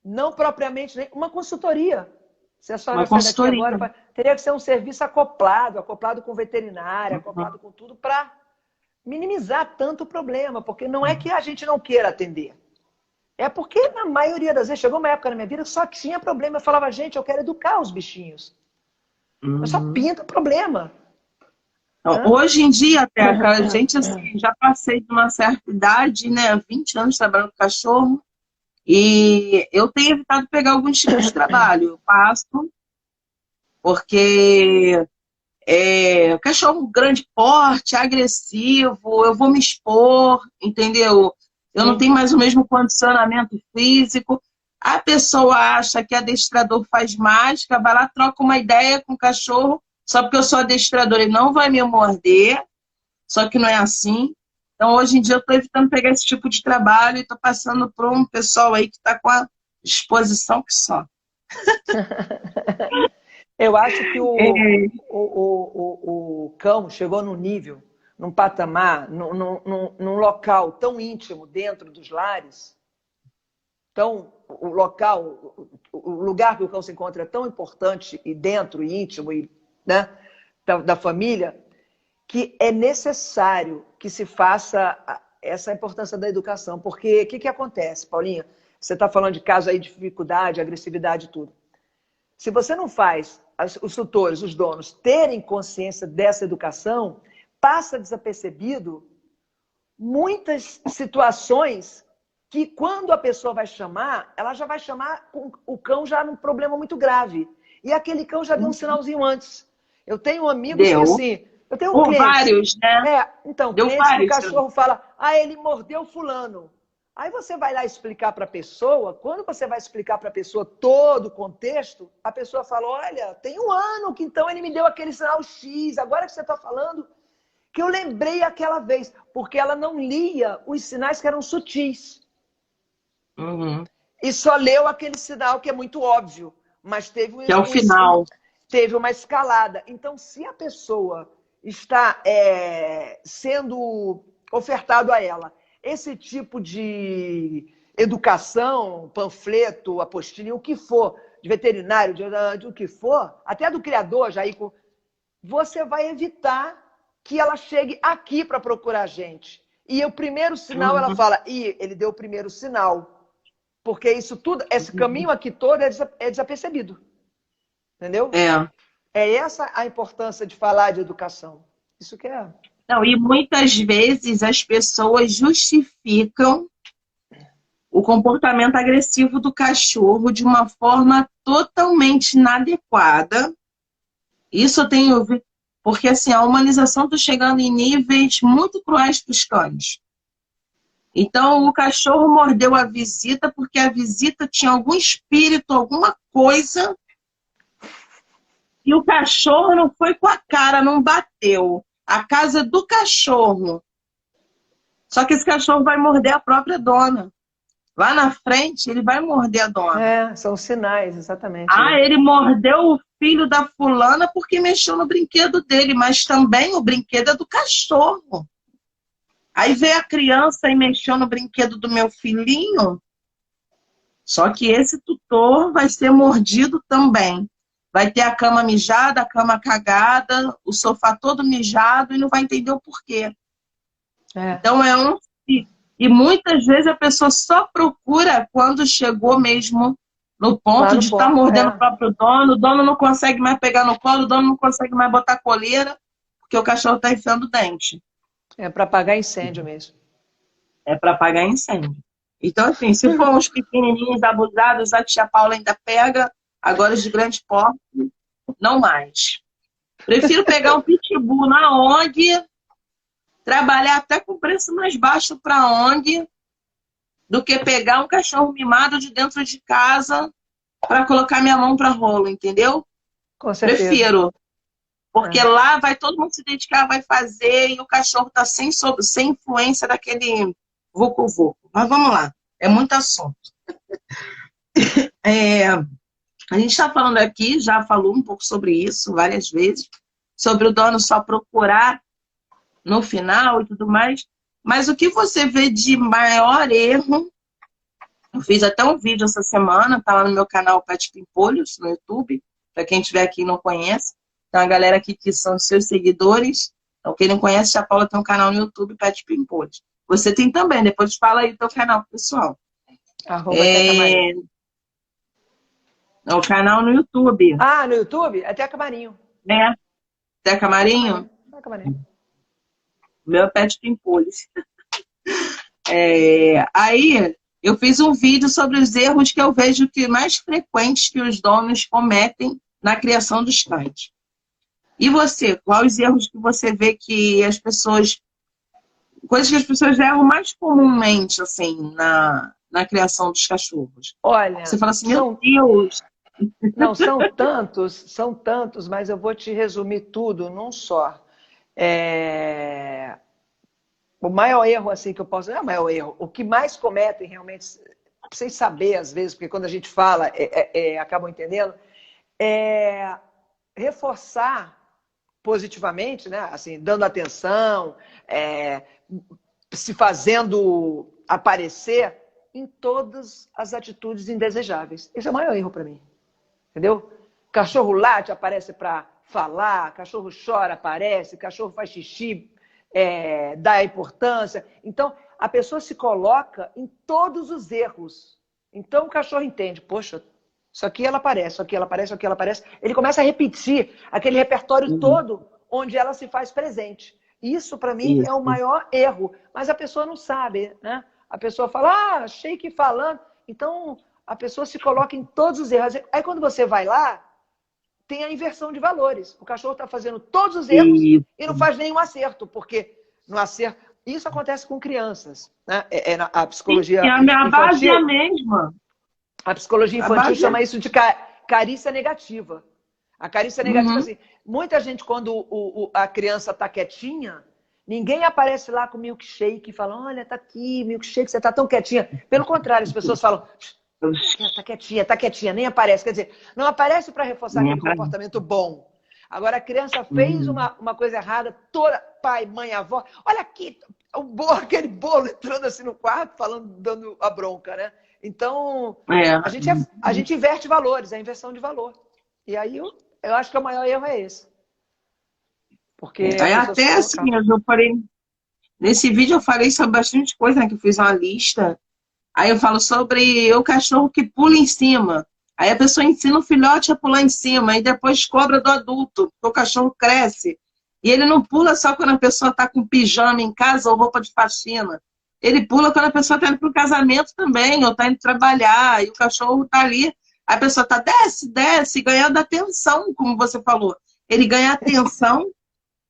não propriamente, nem uma consultoria. Se a senhora Uma sai daqui consultoria. agora, teria que ser um serviço acoplado com veterinária, Uhum. acoplado com tudo, para minimizar tanto o problema, porque não é que a gente não queira atender. É porque, na maioria das vezes, chegou uma época na minha vida que só tinha problema. Eu falava, gente, eu quero educar os bichinhos. Mas só pinta problema. Hoje em dia, Teca, a gente assim, já passei de uma certa idade, né? 20 anos trabalhando com cachorro, e eu tenho evitado pegar alguns tipos de trabalho. Eu passo, porque o cachorro grande porte, agressivo, eu vou me expor, entendeu? Eu não tenho mais o mesmo condicionamento físico. A pessoa acha que adestrador faz mágica, vai lá, troca uma ideia com o cachorro, só porque eu sou adestrador, ele não vai me morder, só que não é assim. Então, hoje em dia, eu estou evitando pegar esse tipo de trabalho e estou passando por um pessoal aí que está com a disposição que só. Eu acho que o cão chegou num nível, num patamar, num local tão íntimo dentro dos lares. Então, o lugar que o cão se encontra é tão importante e dentro, e íntimo, né, da família, que é necessário que se faça essa importância da educação. Porque o que acontece, Paulinha? Você está falando de casos aí de dificuldade, agressividade e tudo. Se você não faz os tutores, os donos, terem consciência dessa educação, passa desapercebido muitas situações que, quando a pessoa vai chamar, ela já vai chamar com o cão já num problema muito grave. E aquele cão já deu um sinalzinho antes. Eu tenho amigos que, assim... Eu tenho clientes... vários, né? Então, deu clientes vários, que o cachorro fala, ele mordeu fulano. Aí você vai lá explicar para a pessoa, quando você vai explicar para a pessoa todo o contexto, a pessoa fala, olha, tem um ano que então ele me deu aquele sinal X, agora que você está falando, que eu lembrei aquela vez, porque ela não lia os sinais que eram sutis. E só leu aquele sinal que é muito óbvio, mas teve que é o final. Teve uma escalada. Então, se a pessoa está sendo ofertado a ela esse tipo de educação, panfleto, apostilha, o que for, de veterinário, de o que for, até do criador, Jair, você vai evitar que ela chegue aqui para procurar a gente. E o primeiro sinal, ela fala, ele deu o primeiro sinal. Porque isso tudo, esse caminho aqui todo é desapercebido. Entendeu? É essa a importância de falar de educação. Isso que é... Não, e muitas vezes as pessoas justificam o comportamento agressivo do cachorro de uma forma totalmente inadequada. Isso eu tenho visto, porque assim, a humanização está chegando em níveis muito cruéis para os cães. Então, o cachorro mordeu a visita porque a visita tinha algum espírito, alguma coisa, e o cachorro não foi com a cara, não bateu. A casa do cachorro. Só que esse cachorro vai morder a própria dona. Lá na frente, ele vai morder a dona. São sinais, exatamente. Ele mordeu o filho da fulana porque mexeu no brinquedo dele, mas também o brinquedo é do cachorro. Aí veio a criança e mexeu no brinquedo do meu filhinho. Só que esse tutor vai ser mordido também. vai ter a cama mijada, a cama cagada, o sofá todo mijado e não vai entender o porquê. Então e muitas vezes a pessoa só procura quando chegou mesmo no ponto de estar mordendo o próprio dono, o dono não consegue mais pegar no colo, o dono não consegue mais botar coleira, porque o cachorro está enfiando o dente. É para apagar incêndio mesmo. É para apagar incêndio. Então, assim, se for uns pequenininhos abusados, a tia Paula ainda pega, agora os de grande porte, não mais. Prefiro pegar um pitbull na ONG, trabalhar até com preço mais baixo para a ONG, do que pegar um cachorro mimado de dentro de casa para colocar minha mão para rolo, entendeu? Com certeza. Prefiro. Porque lá vai todo mundo se dedicar, vai fazer, e o cachorro tá sem influência daquele vucu-vucu. Mas vamos lá, é muito assunto. A gente está falando aqui, já falou um pouco sobre isso várias vezes, sobre o dono só procurar no final e tudo mais. Mas o que você vê de maior erro, eu fiz até um vídeo essa semana, tá lá no meu canal Pet Pimpolhos, no YouTube, para quem estiver aqui e não conhece. Tem uma galera aqui que são seus seguidores. Então, quem não conhece, a Paula tem um canal no YouTube, Pet Pimpolhos. Você tem também, depois fala aí o teu canal, pessoal. É o canal no YouTube. Ah, no YouTube? Até Camarinho. Até Camarinho? Até Camarinho. Meu Pet Pimpolhos. Aí, eu fiz um vídeo sobre os erros que eu vejo que mais frequentes que os donos cometem na criação dos cães. E você, quais os erros que você vê que as pessoas... Coisas que as pessoas erram mais comumente, assim, na criação dos cachorros? Olha... Você fala assim, meu Deus... Não, são tantos, mas eu vou te resumir tudo num só. O maior erro, assim, que eu posso... Não é o maior erro. O que mais cometem, realmente, sem saber, às vezes, porque quando a gente fala, acabam entendendo, é reforçar positivamente, né? Assim, dando atenção, se fazendo aparecer em todas as atitudes indesejáveis. Esse é o maior erro para mim. Entendeu? Cachorro late, aparece para falar, cachorro chora, aparece, cachorro faz xixi, dá importância. Então, a pessoa se coloca em todos os erros. Então, o cachorro entende, poxa, isso aqui ela aparece, isso aqui ela aparece, isso aqui ela aparece. Ele começa a repetir aquele repertório todo onde ela se faz presente. Isso, para mim, é o maior erro. Mas a pessoa não sabe, né? A pessoa fala, achei que falando. Então, a pessoa se coloca em todos os erros. Aí, quando você vai lá, tem a inversão de valores. O cachorro está fazendo todos os erros e não faz nenhum acerto, porque no acerto... Isso acontece com crianças, né? A psicologia a base é a mesma. A psicologia infantil chama isso de carícia negativa. A carícia negativa, assim, muita gente, quando a criança está quietinha, ninguém aparece lá com milkshake e fala, olha, tá aqui, milkshake, você tá tão quietinha. Pelo contrário, as pessoas falam, tá quietinha, nem aparece. Quer dizer, não aparece para reforçar aquele comportamento bom. Agora, a criança fez uma coisa errada, toda pai, mãe, avó, olha aqui, aquele bolo entrando assim no quarto, dando a bronca, né? Então, a gente inverte valores, é a inversão de valor. E aí, eu acho que o maior erro é esse. Porque até assim, eu falei... Nesse vídeo eu falei sobre bastante coisa, né? Que eu fiz uma lista. Aí eu falo sobre o cachorro que pula em cima. Aí a pessoa ensina o filhote a pular em cima. E depois cobra do adulto, porque o cachorro cresce. E ele não pula só quando a pessoa está com pijama em casa ou roupa de faxina. Ele pula quando a pessoa está indo para o casamento também, ou está indo trabalhar, e o cachorro está ali. A pessoa está, desce, ganhando atenção, como você falou. Ele ganha atenção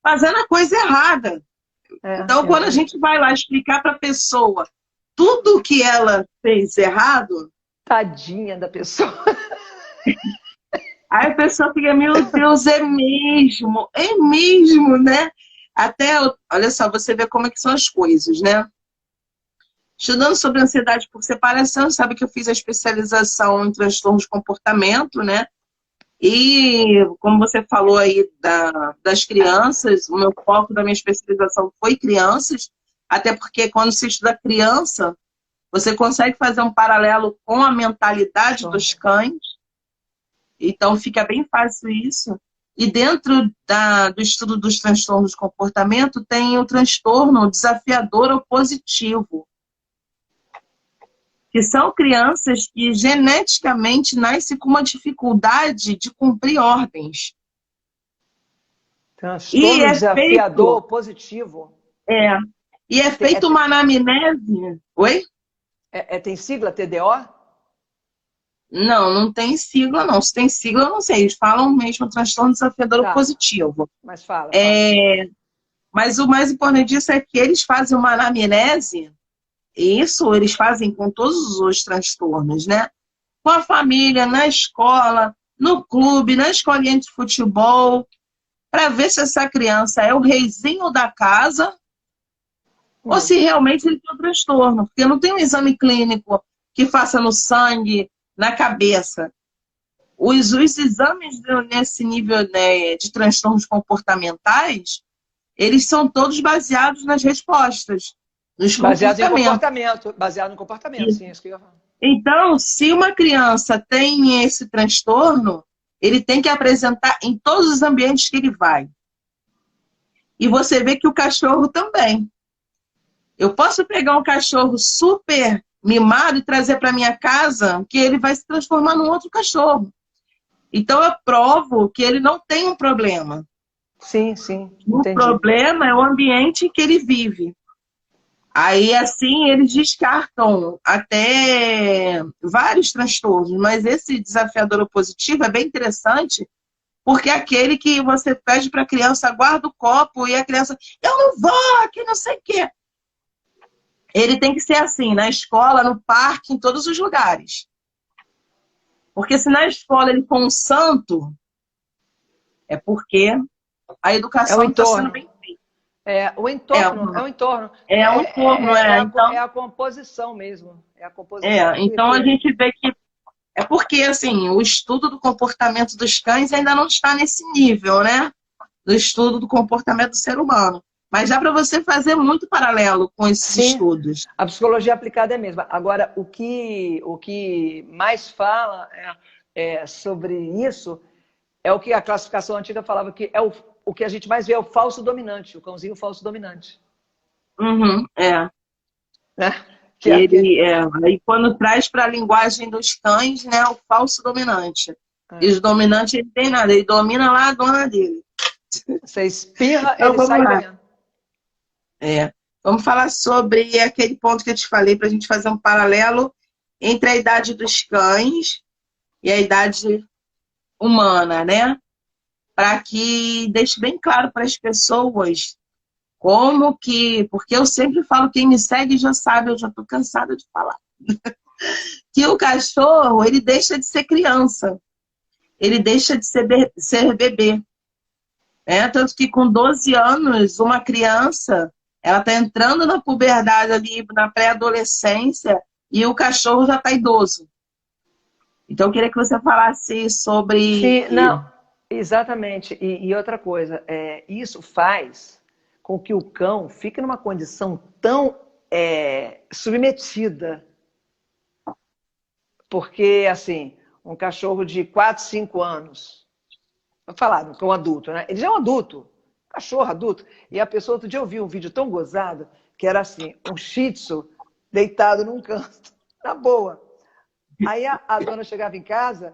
fazendo a coisa errada. Então, quando a gente vai lá explicar para a pessoa tudo que ela fez errado... Tadinha da pessoa. Aí a pessoa fica, meu Deus, é mesmo, né? Até, olha só, você vê como é que são as coisas, né? Estudando sobre ansiedade por separação, sabe que eu fiz a especialização em transtornos de comportamento, né? E, como você falou aí das crianças, o meu foco da minha especialização foi crianças, até porque quando se estuda criança, você consegue fazer um paralelo com a mentalidade dos cães. Então fica bem fácil isso. E dentro do estudo dos transtornos de comportamento tem o transtorno desafiador opositivo, que são crianças que geneticamente nascem com uma dificuldade de cumprir ordens. Transtorno desafiador positivo. E é feita uma anamnese. Oi? Tem sigla TDO? Não tem sigla, não. Se tem sigla, eu não sei. Eles falam mesmo transtorno desafiador positivo. Mas fala. Mas o mais importante disso é que eles fazem uma anamnese, e isso eles fazem com todos os transtornos, né? Com a família, na escola, no clube, na escolinha de futebol, para ver se essa criança é o reizinho da casa ou se realmente ele tem um transtorno. Porque não tem um exame clínico que faça no sangue, na cabeça. Os exames nesse nível, né, de transtornos comportamentais, eles são todos baseados nas respostas, nos comportamentos. Baseado no comportamento, sim, isso que eu ia falar. Então, se uma criança tem esse transtorno, ele tem que apresentar em todos os ambientes que ele vai. E você vê que o cachorro também. Eu posso pegar um cachorro super mimado e trazer para minha casa, que ele vai se transformar num outro cachorro. Então, eu provo que ele não tem um problema. Sim, O entendi. problema é o ambiente em que ele vive. Aí, assim, eles descartam até vários transtornos, mas esse desafiador opositivo é bem interessante, porque é aquele que você pede para a criança, guarda o copo, e a criança, eu não vou, que não sei o quê. Ele tem que ser assim, na escola, no parque, em todos os lugares. Porque se na escola ele for um santo, é porque a educação está sendo bem feita. O entorno. Então, é a composição mesmo. É a composição. Então a gente vê que é porque, assim, o estudo do comportamento dos cães ainda não está nesse nível, né? Do estudo do comportamento do ser humano. Mas dá para você fazer muito paralelo com esses estudos. A psicologia aplicada é a mesma. Agora, o que mais fala sobre isso é o que a classificação antiga falava, que é o que a gente mais vê é o falso dominante, o cãozinho falso dominante. Né? Aí quando traz para a linguagem dos cães, né, o falso dominante. E os dominantes, ele tem nada, ele domina lá a dona dele. Você espirra, então, ele sai ganhando. Vamos falar sobre aquele ponto que eu te falei, para a gente fazer um paralelo entre a idade dos cães e a idade humana, né? Para que deixe bem claro para as pessoas como que... Porque eu sempre falo, quem me segue já sabe, eu já estou cansada de falar. Que o cachorro, ele deixa de ser criança. Ele deixa de ser bebê. Tanto que com 12 anos, uma criança... Ela está entrando na puberdade ali, na pré-adolescência, e o cachorro já está idoso. Então, eu queria que você falasse sobre... Sim, não, exatamente. E outra coisa, isso faz com que o cão fique numa condição tão submetida. Porque, assim, um cachorro de 4, 5 anos, vou falar, um cão adulto, né? Ele já é um adulto. Cachorro adulto. E a pessoa, outro dia eu vi um vídeo tão gozado, que era assim, um shih tzu deitado num canto, na boa. Aí a dona chegava em casa,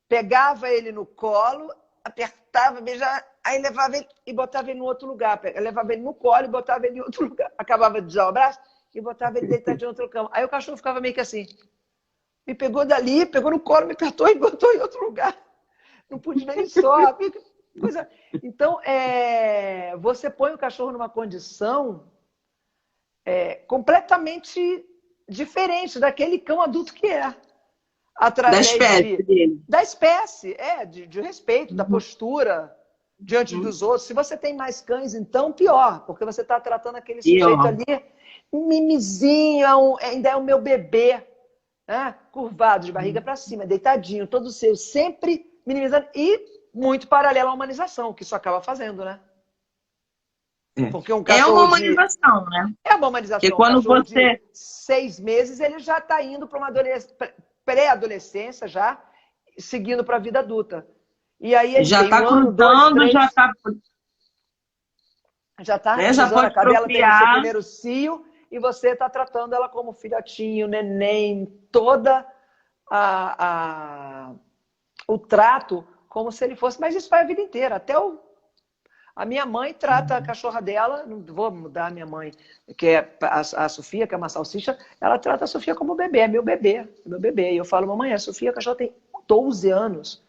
pegava ele no colo, apertava, beijava, aí levava ele e botava ele no outro lugar. Levava ele no colo e botava ele em outro lugar. Acabava de dar o braço e botava ele deitado em outro cama. Aí o cachorro ficava meio que assim, me pegou dali, pegou no colo, me apertou e botou em outro lugar. Não pude nem só. Então, você põe o cachorro numa condição completamente diferente daquele cão adulto que é. Através da espécie dele. Da espécie, de respeito, da postura diante dos outros. Se você tem mais cães, então, pior, porque você está tratando aquele sujeito ali, um mimizinho, ainda é o meu bebê, né? Curvado, de barriga para cima, deitadinho, todo seu, sempre minimizando e muito paralelo à humanização, que isso acaba fazendo, né? Porque um cachorro uma humanização, né? É uma humanização. Porque quando você... de 6 meses, ele já está indo para uma pré-adolescência já, seguindo para a vida adulta. E aí ele Já tem está 1 ano, 2, cruzando, 3, já está, já está né, já precisando, a pode cadela tem o seu procriar. primeiro cio e você está tratando ela como filhotinho, neném, toda o trato como se ele fosse. Mas isso vai a vida inteira. A minha mãe trata a cachorra dela, não vou mudar a minha mãe, que é a Sofia, que é uma salsicha, ela trata a Sofia como bebê, é meu bebê, é meu bebê. E eu falo, mamãe, a Sofia, a cachorra tem 12 anos.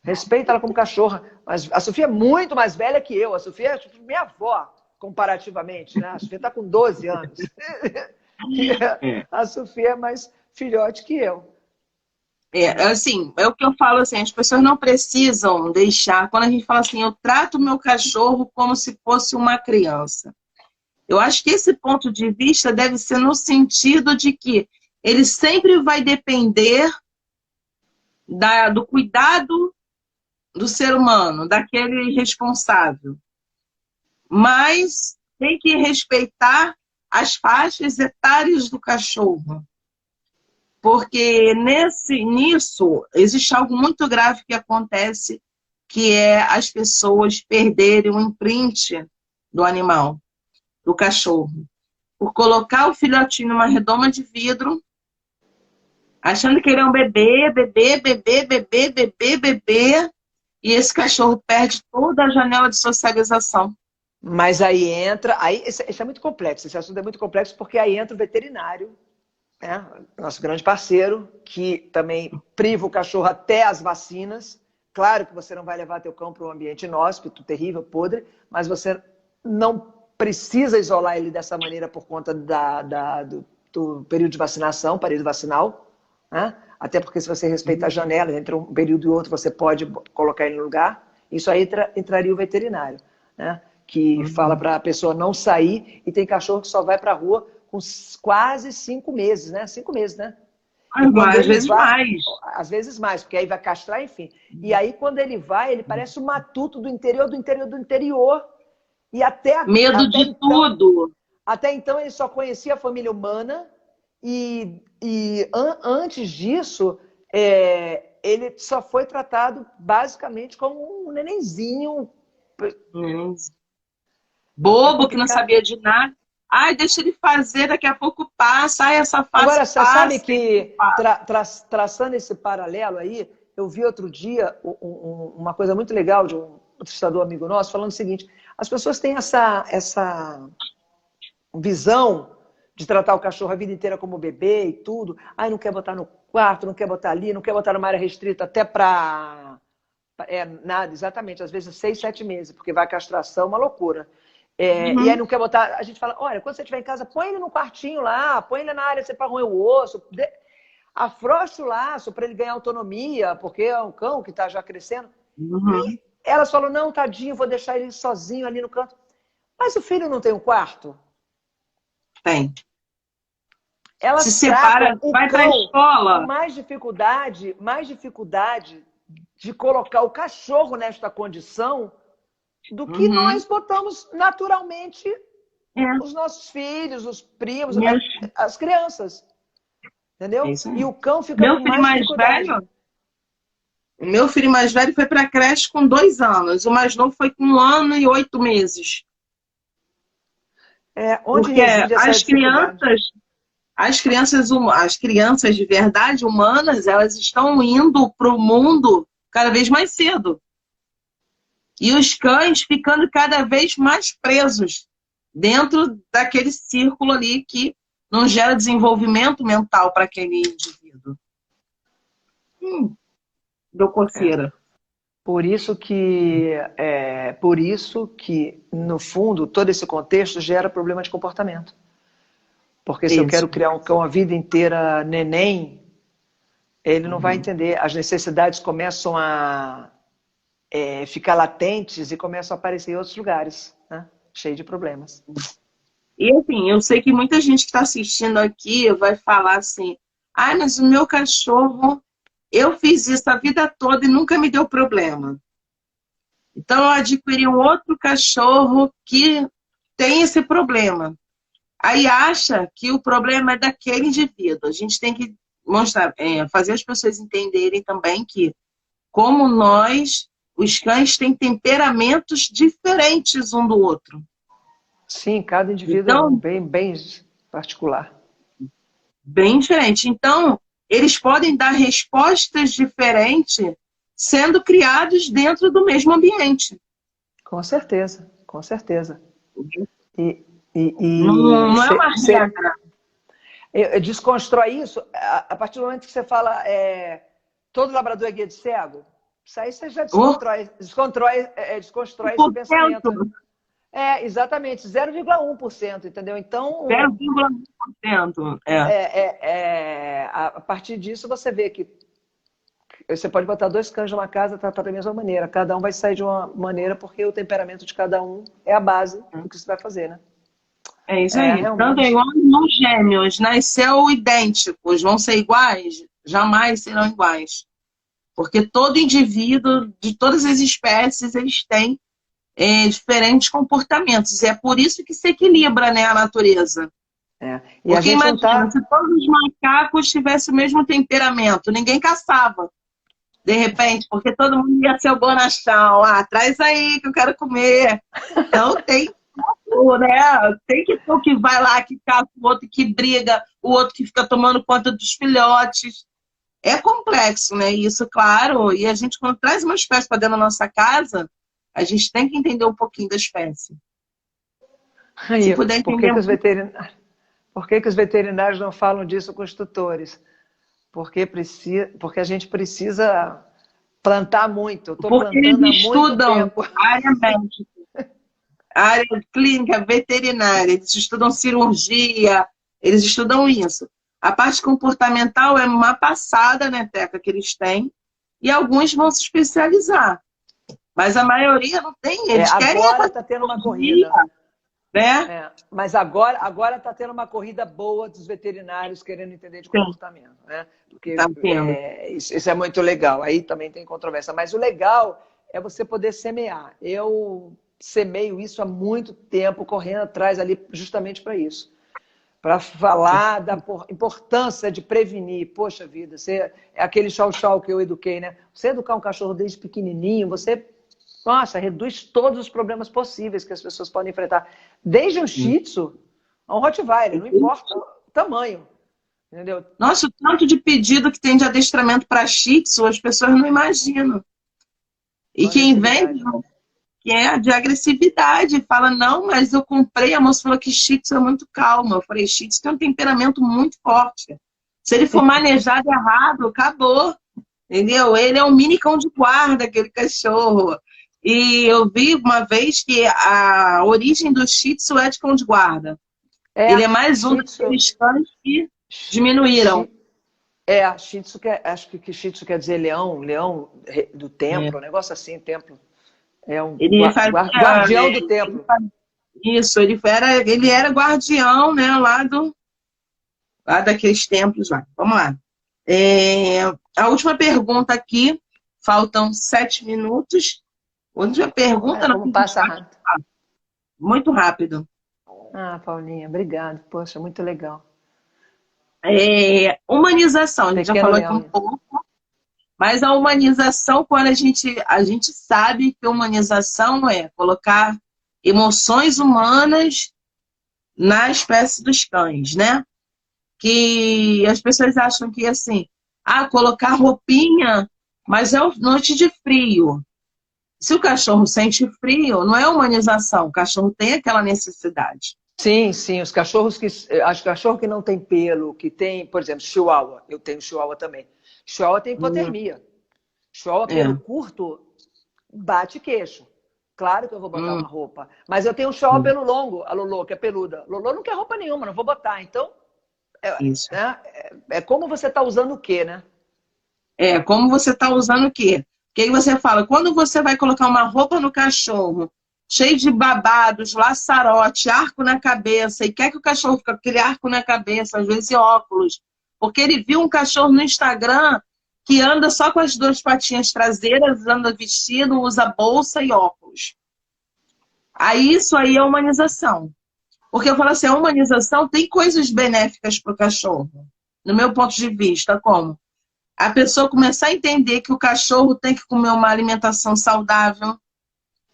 Respeita ela como cachorra. Mas a Sofia é muito mais velha que eu. A Sofia é tipo minha avó, comparativamente, né? A Sofia está com 12 anos. E a Sofia é mais filhote que eu. Assim, é o que eu falo assim, as pessoas não precisam deixar, quando a gente fala assim, eu trato o meu cachorro como se fosse uma criança. Eu acho que esse ponto de vista deve ser no sentido de que ele sempre vai depender do cuidado do ser humano, daquele responsável. Mas tem que respeitar as faixas etárias do cachorro. Porque nisso existe algo muito grave que acontece, que é as pessoas perderem o imprint do animal, do cachorro. Por colocar o filhotinho numa redoma de vidro, achando que ele é um bebê, e esse cachorro perde toda a janela de socialização. Mas aí entra, isso é muito complexo, esse assunto é muito complexo, porque aí entra o veterinário, né? Nosso grande parceiro, que também priva o cachorro até as vacinas. Claro que você não vai levar teu cão para um ambiente inóspito, terrível, podre, mas você não precisa isolar ele dessa maneira por conta do período de vacinação, período vacinal, né? Até porque se você respeita a janela, entre um período e outro você pode colocar ele no lugar. Isso aí entraria o veterinário, né? Que fala para a pessoa não sair, e tem cachorro que só vai para a rua com quase 5 meses, né? 5 meses, né? Às vezes mais. Às vezes mais, porque aí vai castrar, enfim. E aí, quando ele vai, ele parece um matuto do interior, do interior, do interior. E Medo de então, tudo. Até então, ele só conhecia a família humana. Antes disso, ele só foi tratado basicamente como um nenenzinho. Bobo, que não sabia de nada. Ai, deixa ele fazer, daqui a pouco passa. Ai, essa fase Agora, passa. você sabe que, traçando esse paralelo aí, eu vi outro dia uma coisa muito legal de um entrevistador amigo nosso, falando o seguinte: as pessoas têm essa visão de tratar o cachorro a vida inteira como bebê e tudo. Ai, não quer botar no quarto, não quer botar ali, não quer botar numa área restrita até para... nada, exatamente, às vezes 6, 7 meses, porque vai a castração, uma loucura. E aí não quer botar... A gente fala, olha, quando você estiver em casa, põe ele num quartinho lá, põe ele na área para roer o osso, afrouxa o laço para ele ganhar autonomia, porque é um cão que está já crescendo. E elas falam, não, tadinho, vou deixar ele sozinho ali no canto. Mas o filho não tem um quarto? Tem. Elas se separa, vai para a escola. Mais dificuldade de colocar o cachorro nesta condição do que nós botamos naturalmente os nossos filhos, os primos, as crianças. Entendeu? E o cão fica com mais dificuldade. O meu filho mais velho foi para a creche com 2 anos. O mais novo foi com 1 ano e 8 meses. Onde porque reside essa as crianças de verdade, humanas, elas estão indo para o mundo cada vez mais cedo. E os cães ficando cada vez mais presos dentro daquele círculo ali que não gera desenvolvimento mental para aquele indivíduo. Deu coceira. Por isso que, no fundo, todo esse contexto gera problema de comportamento. Porque se eu quero criar um cão a vida inteira neném, ele não vai entender. As necessidades começam a ficar latentes e começam a aparecer em outros lugares, né? Cheio de problemas. E assim, eu sei que muita gente que está assistindo aqui vai falar assim, mas o meu cachorro... Eu fiz isso a vida toda e nunca me deu problema. Então, eu adquiri um outro cachorro que tem esse problema. Aí acha que o problema é daquele indivíduo. A gente tem que mostrar, fazer as pessoas entenderem também que, como nós, os cães têm temperamentos diferentes um do outro. Sim, cada indivíduo Então, é bem particular. bem diferente. Então, eles podem dar respostas diferentes sendo criados dentro do mesmo ambiente. Com certeza, com certeza. Não é uma regra. Desconstrói isso a partir do momento que você fala todo labrador é guia de cego. Isso aí você já desconstrói esse pensamento. Exatamente, 0,1%, entendeu? Então, 0,1%. A partir disso você vê que você pode botar 2 cães numa casa, tratar da mesma maneira. Cada um vai sair de uma maneira porque o temperamento de cada um é a base do que você vai fazer, né? É isso aí. Realmente. Tanto é igual irmãos gêmeos, nasceu idênticos, vão ser iguais? Jamais serão iguais. Porque todo indivíduo, de todas as espécies, eles têm diferentes comportamentos. E é por isso que se equilibra, né, a natureza. E porque imagina, se todos os macacos tivessem o mesmo temperamento, ninguém caçava. De repente, porque todo mundo ia ser o bonachão. Traz aí que eu quero comer. Então tem né? Tem que ter o que vai lá, que caça, o outro que briga, o outro que fica tomando conta dos filhotes. É complexo, né? Isso, claro. E a gente, quando traz uma espécie para dentro da nossa casa, a gente tem que entender um pouquinho da espécie. Se puder entender. Por que os veterinários não falam disso com os tutores? Porque a gente precisa plantar muito. Porque eles estudam área médica, área clínica, veterinária, eles estudam cirurgia, eles estudam isso. A parte comportamental é uma passada, né, Teca, que eles têm, e alguns vão se especializar. Mas a maioria não tem, eles querem... Agora está tendo uma corrida. Né? Mas agora está tendo uma corrida boa dos veterinários querendo entender de comportamento. Né? Porque isso é muito legal. Aí também tem controvérsia. Mas o legal é você poder semear. Eu semeio isso há muito tempo, correndo atrás ali justamente para isso. Para falar da importância de prevenir. Poxa vida, é aquele chau-chau que eu eduquei, né? Você educar um cachorro desde pequenininho, você... Nossa, reduz todos os problemas possíveis que as pessoas podem enfrentar. Desde um Shih Tzu a um Rottweiler, não importa o tamanho. Entendeu? Nossa, o tanto de pedido que tem de adestramento para Shih Tzu, as pessoas não imaginam. E quem vem, que é de agressividade, fala, não, mas eu comprei, a moça falou que Shih Tzu é muito calma. Eu falei, Shih Tzu tem um temperamento muito forte. Se ele for manejado errado, acabou. Entendeu? Ele é um mini cão de guarda, aquele cachorro. E eu vi uma vez que a origem do Shih Tzu é de cão de guarda. Ele é mais um daqueles cães que diminuíram. Shih Tzu, acho que Shih Tzu quer dizer leão do templo, um negócio assim, templo. É um guardião do templo. Isso, ele era guardião, né, lá daqueles templos lá. Vamos lá. A última pergunta aqui, faltam 7 minutos. A última pergunta... Como passa rápido. Muito rápido. Paulinha, obrigada. Poxa, muito legal. Humanização, a gente já falou aqui um pouco. Mas a humanização, quando a gente sabe que humanização é colocar emoções humanas na espécie dos cães, né? Que as pessoas acham que, assim, colocar roupinha, mas é noite de frio. Se o cachorro sente frio, não é humanização, o cachorro tem aquela necessidade. Sim, os cachorros cachorro que não tem pelo, que tem, por exemplo, chihuahua, eu tenho chihuahua também. Chihuahua tem hipotermia. Chihuahua, pelo curto, bate queixo. Claro que eu vou botar uma roupa. Mas eu tenho um chihuahua pelo longo, a Lolo, que é peluda. Lolo não quer roupa nenhuma, não vou botar. Então, é como você está usando o quê, né? Como você está usando o quê? Porque aí você fala, quando você vai colocar uma roupa no cachorro, cheio de babados, laçarote, arco na cabeça, e quer que o cachorro fique com aquele arco na cabeça, às vezes óculos, porque ele viu um cachorro no Instagram que anda só com as 2 patinhas traseiras, anda vestido, usa bolsa e óculos. Aí isso aí é humanização. Porque eu falo assim, a humanização tem coisas benéficas para o cachorro. no meu ponto de vista, como a pessoa começar a entender que o cachorro tem que comer uma alimentação saudável,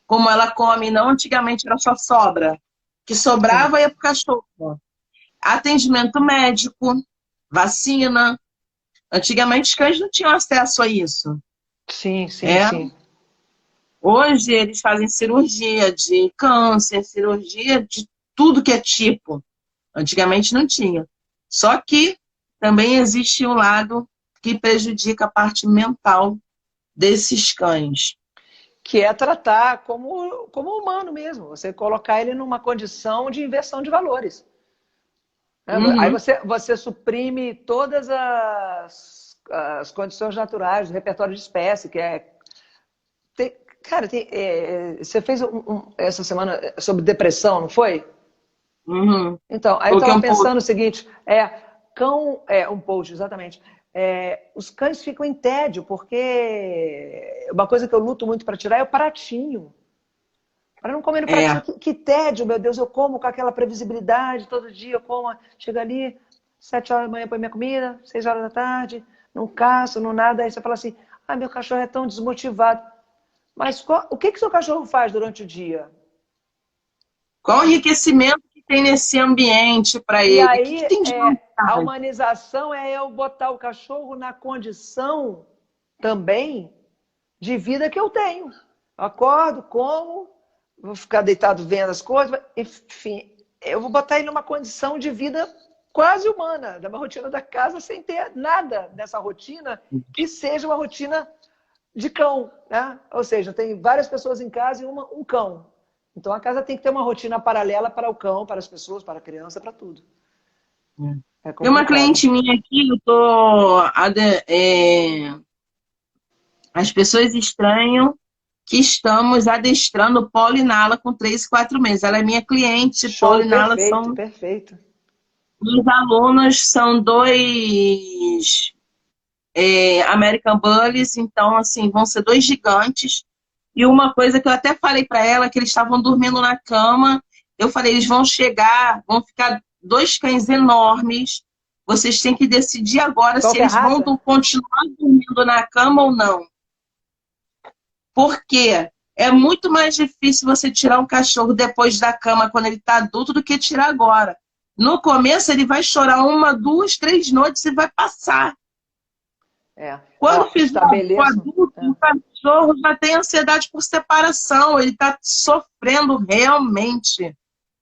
como ela come, não antigamente era só sobra, que Sim, sobrava ia para o cachorro. Atendimento médico, vacina. Antigamente os cães não tinham acesso a isso. sim, sim, É. sim. Hoje eles fazem cirurgia de câncer, cirurgia de tudo que é tipo. Antigamente não tinha. Só que também existe um lado que prejudica a parte mental desses cães. Que é tratar como humano mesmo. Você colocar ele numa condição de inversão de valores. Né? Aí Uhum. você suprime todas as condições naturais do repertório de espécie, que é. Cara, você fez essa semana sobre depressão, não foi? Uhum. Então, aí eu Porque estava um pouco. pensando o seguinte: um post, exatamente. Os cães ficam em tédio, porque uma coisa que eu luto muito para tirar é o pratinho. Para não comer no pratinho, É. que tédio, meu Deus, eu como com aquela previsibilidade, todo dia eu como, chega ali, 7 horas da manhã põe minha comida, 6 horas da tarde, não caço, não nada, aí você fala assim, meu cachorro é tão desmotivado. Mas o que seu cachorro faz durante o dia? Qual o enriquecimento que tem nesse ambiente para E ele? O que aí, que tem de a vantagem? humanização é eu botar o cachorro na condição também de vida que eu tenho. Acordo, como, vou ficar deitado vendo as coisas, enfim, eu vou botar ele numa condição de vida quase humana, da rotina da casa, sem ter nada dessa rotina que seja uma rotina de cão, né? Ou seja, tem várias pessoas em casa e um cão. Então a casa tem que ter uma rotina paralela para o cão, para as pessoas, para a criança, para tudo. É Tem uma complicado. cliente minha aqui, eu tô. As pessoas estranham que estamos adestrando Polo e Nala com 3 e 4 meses. Ela é minha cliente, Polo Show, e Nala perfeito, são. perfeito. Os alunos são dois American Bullies, então, assim, vão ser dois gigantes. E uma coisa que eu até falei para ela, que eles estavam dormindo na cama, eu falei, eles vão chegar, vão ficar dois cães enormes, vocês têm que decidir agora Qual se que é a eles vão raça? continuar dormindo na cama ou não. Porque é muito mais difícil você tirar um cachorro depois da cama quando ele está adulto do que tirar agora. No começo ele vai chorar 1, 2, 3 noites e vai passar. Quando fizer o Estabeleçam. adulto, o cachorro já tem ansiedade por separação, ele está sofrendo realmente. Né?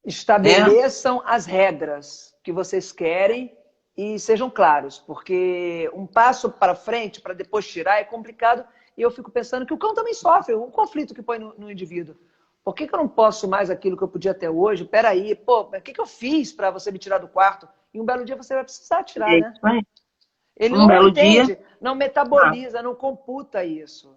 Estabeleçam as regras que vocês querem e sejam claros, porque um passo para frente, para depois tirar, é complicado. E eu fico pensando que o cão também sofre, um conflito que põe no indivíduo. Por que eu não posso mais aquilo que eu podia até hoje? Peraí, o que eu fiz para você me tirar do quarto? E um belo dia você vai precisar tirar, É né? isso aí. Ele Um não belo dia. entende, não metaboliza, não computa isso.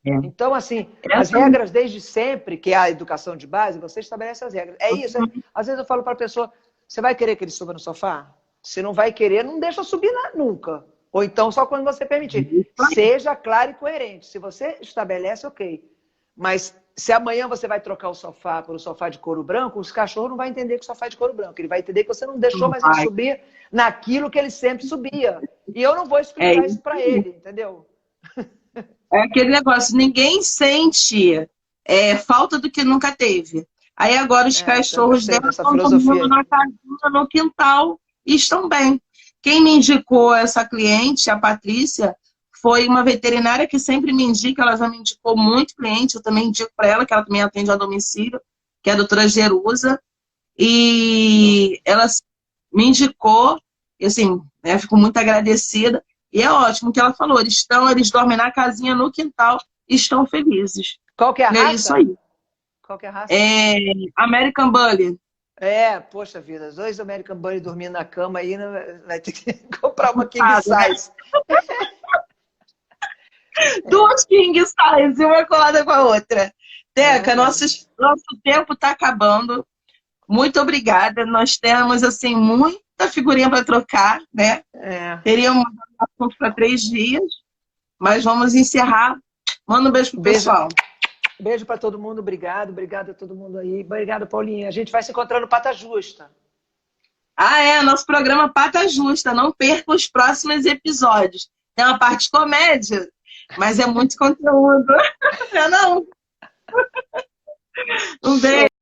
É. Então, assim, as Essa... regras desde sempre, que é a educação de base, você estabelece as regras. É isso. Às vezes eu falo para a pessoa, você vai querer que ele suba no sofá? Se não vai querer, não deixa subir nunca. Ou então só quando você permitir. Seja claro e coerente. Se você estabelece, ok. Mas se amanhã você vai trocar o sofá por um sofá de couro branco, os cachorros não vão entender que o sofá é de couro branco. Ele vai entender que você não deixou mais ele subir naquilo que ele sempre subia. E eu não vou explicar isso para ele, entendeu? É aquele negócio, ninguém sente falta do que nunca teve. Aí agora os Eu cachorros gostei dela dessa estão dormindo filosofia aí. na casinha, no quintal, e estão bem. Quem me indicou essa cliente, a Patrícia, foi uma veterinária que sempre me indica, ela já me indicou muito cliente, eu também indico para ela, que ela também atende a domicílio, que é a doutora Jerusa, e ela me indicou, e assim, fico muito agradecida, e é ótimo que ela falou, eles dormem na casinha no quintal e estão felizes. Qual que é a E é isso raça? aí. Qual que é a raça? American Bully. Poxa vida, 2 American Bully dormindo na cama aí, né? Vai ter que comprar uma king Né? size. Duas king size, uma colada com a outra. Teca, Verdade. nosso tempo está acabando. Muito obrigada. Nós temos, assim, muita figurinha para trocar, né? Teríamos assunto para 3 dias, mas vamos encerrar. Manda um beijo pro pessoal. Beijo para todo mundo, obrigado a todo mundo aí. Obrigado, Paulinha. A gente vai se encontrar no Pata Justa. Ah, é, nosso programa Pata Justa. Não perca os próximos episódios. Tem uma parte de comédia, mas é muito conteúdo. Não, não. Um beijo.